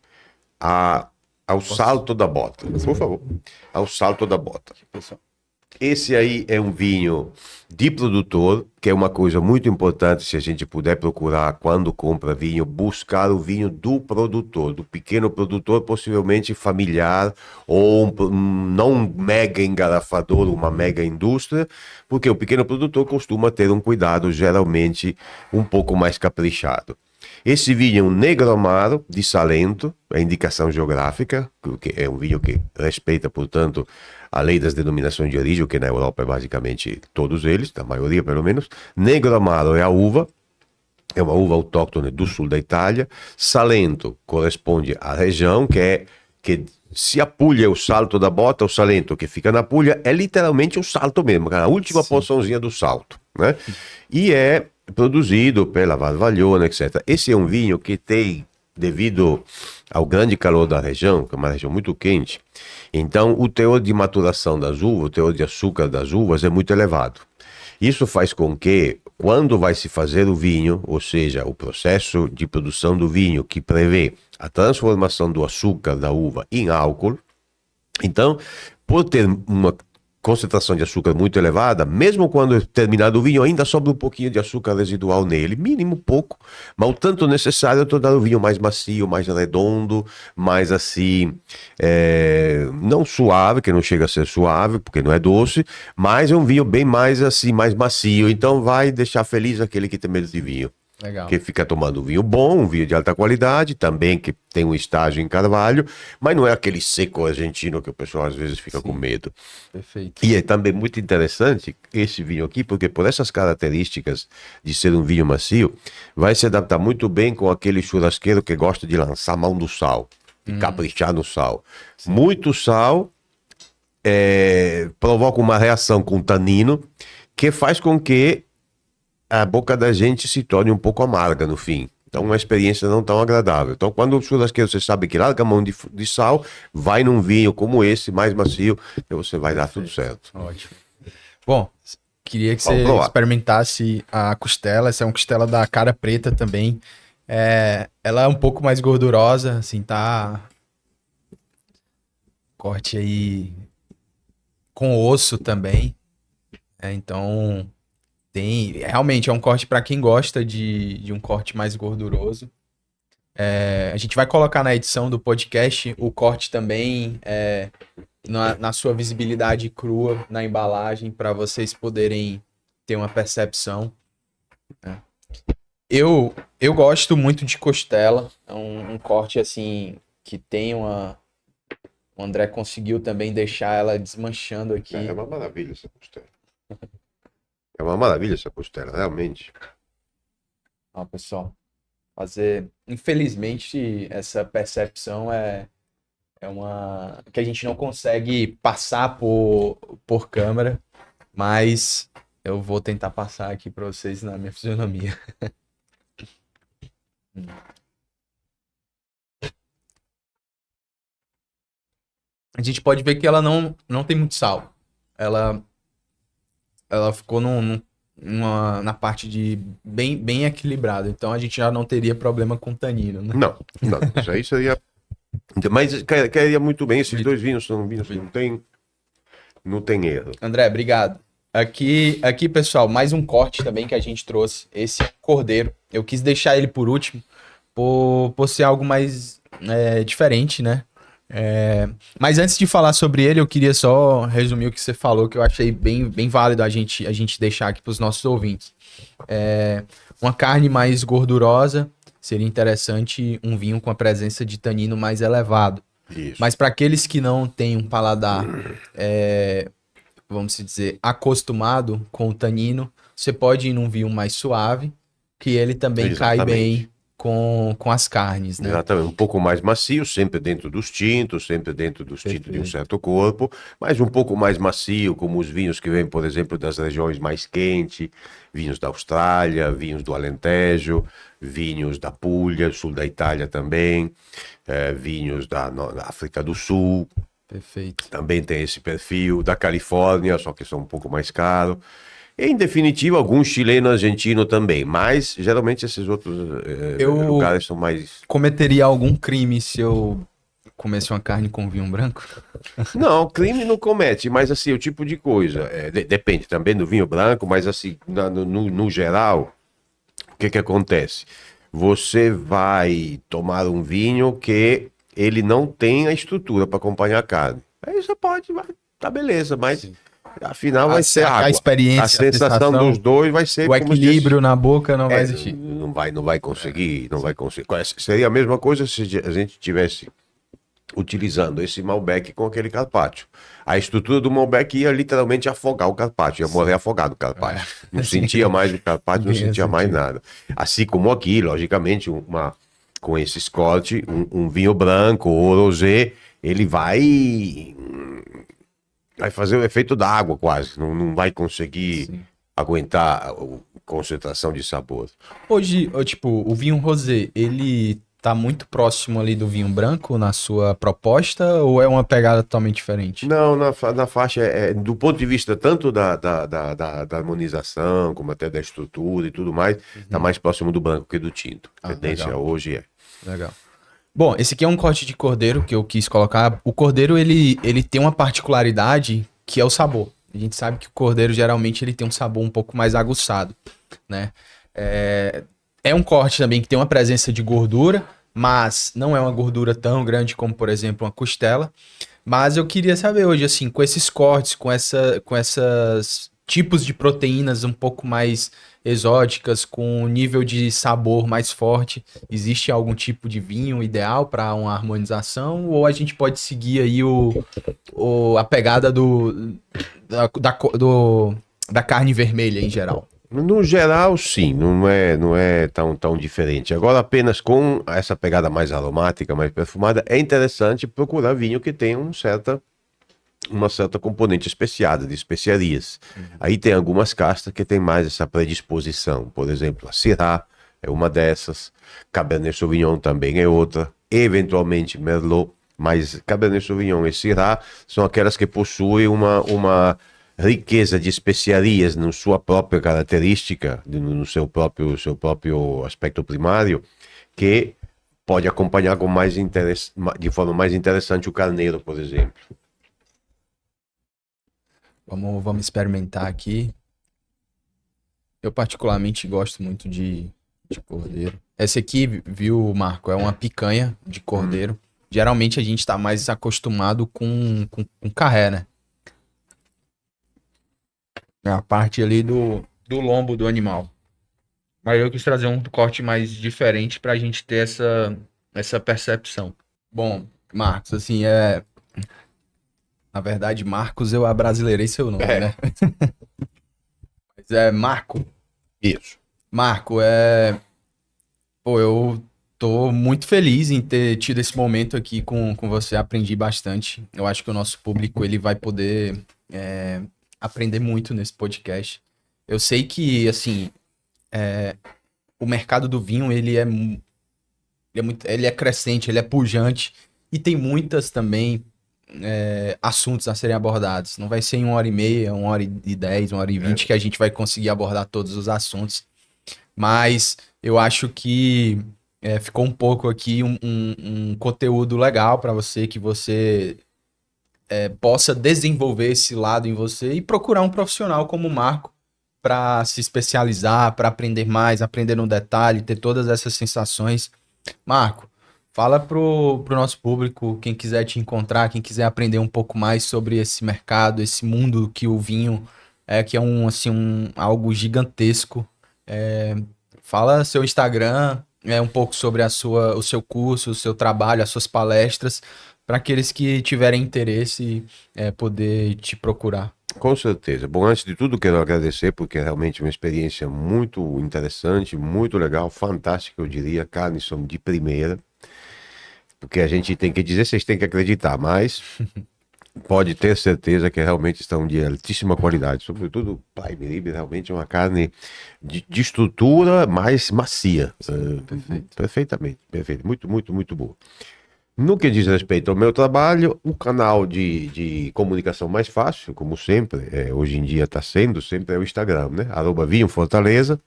ao salto da bota, por favor, ao salto da bota. Esse aí é um vinho de produtor, que é uma coisa muito importante se a gente puder procurar quando compra vinho, buscar o vinho do produtor, do pequeno produtor, possivelmente familiar, ou não um mega engarrafador, uma mega indústria, porque o pequeno produtor costuma ter um cuidado geralmente um pouco mais caprichado. Esse vinho é um Negro Amaro de Salento, é indicação geográfica, que é um vinho que respeita, portanto, a lei das denominações de origem, que na Europa é basicamente todos eles, a maioria pelo menos. Negro Amaro é a uva, é uma uva autóctone do sul da Itália. Salento corresponde à região, que se a Puglia é o salto da bota, o Salento que fica na Puglia é literalmente o salto mesmo, a última porçãozinha do salto, né? E é produzido pela Varvaglione, etc. Esse é um vinho que tem, devido ao grande calor da região, que é uma região muito quente, então o teor de maturação das uvas, o teor de açúcar das uvas é muito elevado. Isso faz com que, quando vai se fazer o vinho, ou seja, o processo de produção do vinho que prevê a transformação do açúcar da uva em álcool, então, por ter uma concentração de açúcar muito elevada, mesmo quando é terminado o vinho, ainda sobra um pouquinho de açúcar residual nele, mínimo pouco, mas o tanto necessário para tornar o vinho mais macio, mais redondo, mais assim, não suave, que não chega a ser suave, porque não é doce, mas é um vinho bem mais assim, mais macio, então vai deixar feliz aquele que tem medo de vinho. Legal. Que fica tomando um vinho bom, um vinho de alta qualidade, também que tem um estágio em carvalho, mas não é aquele seco argentino que o pessoal às vezes fica com medo. Perfeito. E é também muito interessante esse vinho aqui, porque por essas características de ser um vinho macio, vai se adaptar muito bem com aquele churrasqueiro que gosta de lançar mão do sal, de caprichar no sal. Sim. Muito sal provoca uma reação com o tanino que faz com que a boca da gente se torne um pouco amarga no fim. Então, uma experiência não tão agradável. Então, quando o churrasqueiro, você sabe que larga a mão de sal, vai num vinho como esse, mais macio, e você vai dar tudo certo. Ótimo. Bom, queria que você experimentasse a costela. Essa é uma costela da Cara Preta também. Ela é um pouco mais gordurosa, assim, tá... Corte aí com osso também. Então... realmente é um corte para quem gosta de um corte mais gorduroso. A gente vai colocar na edição do podcast o corte também na sua visibilidade crua na embalagem para vocês poderem ter uma percepção. Eu gosto muito de costela. É um corte assim que tem uma... O André conseguiu também deixar ela desmanchando aqui. É uma maravilha essa costela. É uma maravilha essa costela, realmente. Ó, pessoal, infelizmente, essa percepção é uma que a gente não consegue passar por câmera, mas eu vou tentar passar aqui para vocês na minha fisionomia. A gente pode ver que ela não tem muito sal. Ela ficou na parte de bem equilibrada. Então a gente já não teria problema com tanino, né? Não. Isso aí seria... Mas cairia muito bem. Esses dois vinhos são vinhos que não tem erro. André, obrigado. Aqui, pessoal, mais um corte também que a gente trouxe. Esse cordeiro. Eu quis deixar ele por último, por ser algo mais diferente, né? Mas antes de falar sobre ele, eu queria só resumir o que você falou, que eu achei bem válido a gente deixar aqui para os nossos ouvintes. Uma carne mais gordurosa, seria interessante um vinho com a presença de tanino mais elevado. Isso. Mas para aqueles que não têm um paladar vamos dizer, acostumado com o tanino, você pode ir num vinho mais suave, que ele também cai bem com as carnes, né? Exatamente, um pouco mais macio, sempre dentro dos tintos de um certo corpo, mas um pouco mais macio, como os vinhos que vêm, por exemplo, das regiões mais quentes, vinhos da Austrália, vinhos do Alentejo, vinhos da Puglia, sul da Itália também, vinhos da África do Sul. Perfeito. Também tem esse perfil, da Califórnia, só que são um pouco mais caros. Em definitivo, alguns chilenos, argentinos também, mas geralmente esses outros lugares são mais... Cometeria algum crime se eu comesse uma carne com vinho branco? Não, crime não comete, mas assim, o tipo de coisa, depende também do vinho branco, mas assim, no geral, o que acontece? Você vai tomar um vinho que ele não tem a estrutura para acompanhar a carne. Aí você pode, tá beleza, mas... Sim. Afinal vai ser água. A experiência, a sensação dos dois vai ser... O equilíbrio na boca não vai existir. Não vai conseguir, não vai conseguir. Seria a mesma coisa se a gente tivesse utilizando esse Malbec com aquele carpaccio. A estrutura do Malbec ia literalmente afogar o carpaccio, ia morrer afogado o carpaccio. Não sentia mais o carpaccio, não sentia mais nada. Assim como aqui, logicamente, com esse Scott, um vinho branco ou rosé, ele vai fazer o efeito da água quase, não vai conseguir aguentar a concentração de sabor. Hoje, tipo, o vinho rosé, ele tá muito próximo ali do vinho branco na sua proposta ou é uma pegada totalmente diferente? Não, na faixa, do ponto de vista tanto da harmonização, como até da estrutura e tudo mais, tá mais próximo do branco que do tinto. A tendência legal. Hoje é. Legal. Bom, esse aqui é um corte de cordeiro que eu quis colocar. O cordeiro, ele tem uma particularidade que é o sabor. A gente sabe que o cordeiro, geralmente, ele tem um sabor um pouco mais aguçado, né? É um corte também que tem uma presença de gordura, mas não é uma gordura tão grande como, por exemplo, uma costela. Mas eu queria saber hoje, assim, com esses cortes, com essas tipos de proteínas um pouco mais exóticas, com um nível de sabor mais forte, existe algum tipo de vinho ideal para uma harmonização? Ou a gente pode seguir aí a pegada da carne vermelha em geral? No geral, sim, não é tão diferente. Agora, apenas com essa pegada mais aromática, mais perfumada, é interessante procurar vinho que tenha uma certa componente especiada, de especiarias. Aí tem algumas castas que tem mais essa predisposição. Por exemplo, a Syrah é uma dessas, Cabernet Sauvignon também é outra, eventualmente Merlot, mas Cabernet Sauvignon e Syrah são aquelas que possuem uma riqueza de especiarias na sua própria característica, no seu próprio aspecto primário, que pode acompanhar de forma mais interessante o carneiro, por exemplo. Vamos experimentar aqui. Eu particularmente gosto muito de cordeiro. Essa aqui, viu, Marco, é uma picanha de cordeiro. Geralmente a gente está mais acostumado com carré, né? É a parte ali do lombo do animal. Mas eu quis trazer um corte mais diferente para a gente ter essa percepção. Bom, Marcos, assim, na verdade, Marcos, eu abrasileirei seu nome, né? Mas é Marco. Isso. Marco, Pô, eu tô muito feliz em ter tido esse momento aqui com você. Aprendi bastante. Eu acho que o nosso público, ele vai poder aprender muito nesse podcast. Eu sei que, assim, o mercado do vinho, ele é crescente, ele é pujante. E tem muitas também assuntos a serem abordados. Não vai ser em 1h30, 1h10, 1h20 que a gente vai conseguir abordar todos os assuntos. Mas eu acho que ficou um pouco aqui um conteúdo legal para você, que você possa desenvolver esse lado em você e procurar um profissional como o Marco para se especializar, para aprender mais, aprender no detalhe, ter todas essas sensações. Marco, fala pro nosso público, quem quiser te encontrar, quem quiser aprender um pouco mais sobre esse mercado, esse mundo que o vinho que é algo gigantesco. Fala seu Instagram, um pouco sobre o seu curso, o seu trabalho, as suas palestras, para aqueles que tiverem interesse poder te procurar. Com certeza. Bom, antes de tudo, quero agradecer, porque é realmente uma experiência muito interessante, muito legal, fantástica, eu diria. Carnes são de primeira, porque a gente tem que dizer, vocês têm que acreditar, mas pode ter certeza que realmente estão de altíssima qualidade. Sobretudo, Prime Rib realmente é uma carne de estrutura mais macia. Perfeito. Perfeitamente, perfeito. Muito, muito, muito boa. No que diz respeito ao meu trabalho, o canal de comunicação mais fácil, como sempre, hoje em dia está sendo, sempre é o Instagram, né? @Vinho Fortaleza.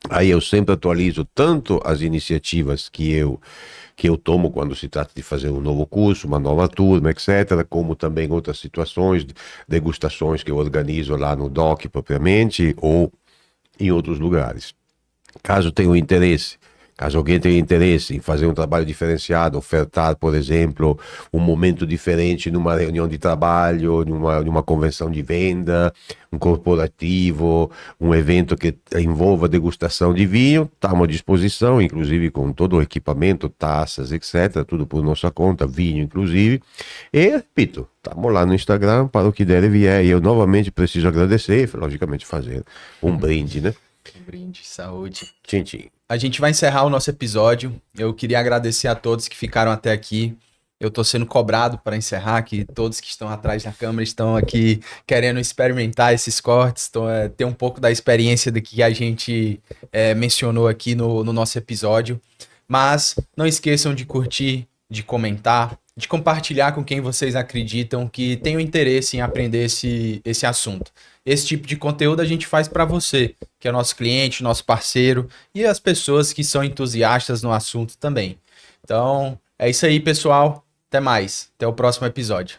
Aí eu sempre atualizo tanto as iniciativas que eu tomo quando se trata de fazer um novo curso, uma nova turma, etc., como também outras situações, degustações que eu organizo lá no DOC propriamente ou em outros lugares. Caso tenha interesse, caso alguém tenha interesse em fazer um trabalho diferenciado, ofertar, por exemplo, um momento diferente numa reunião de trabalho, numa convenção de venda, um corporativo, um evento que envolva degustação de vinho, estamos à disposição, inclusive com todo o equipamento, taças, etc., tudo por nossa conta, vinho inclusive. E, repito, estamos lá no Instagram para o que der e vier. E eu novamente preciso agradecer e, logicamente, fazer um brinde, né? Um brinde, saúde. Tchim, tchim. A gente vai encerrar o nosso episódio. Eu queria agradecer a todos que ficaram até aqui. Eu tô sendo cobrado para encerrar, que todos que estão atrás da câmera estão aqui querendo experimentar esses cortes, ter um pouco da experiência do que a gente mencionou aqui no nosso episódio. Mas não esqueçam de curtir, de comentar, de compartilhar com quem vocês acreditam que tenham interesse em aprender esse assunto. Esse tipo de conteúdo a gente faz para você, que é nosso cliente, nosso parceiro e as pessoas que são entusiastas no assunto também. Então, é isso aí, pessoal. Até mais. Até o próximo episódio.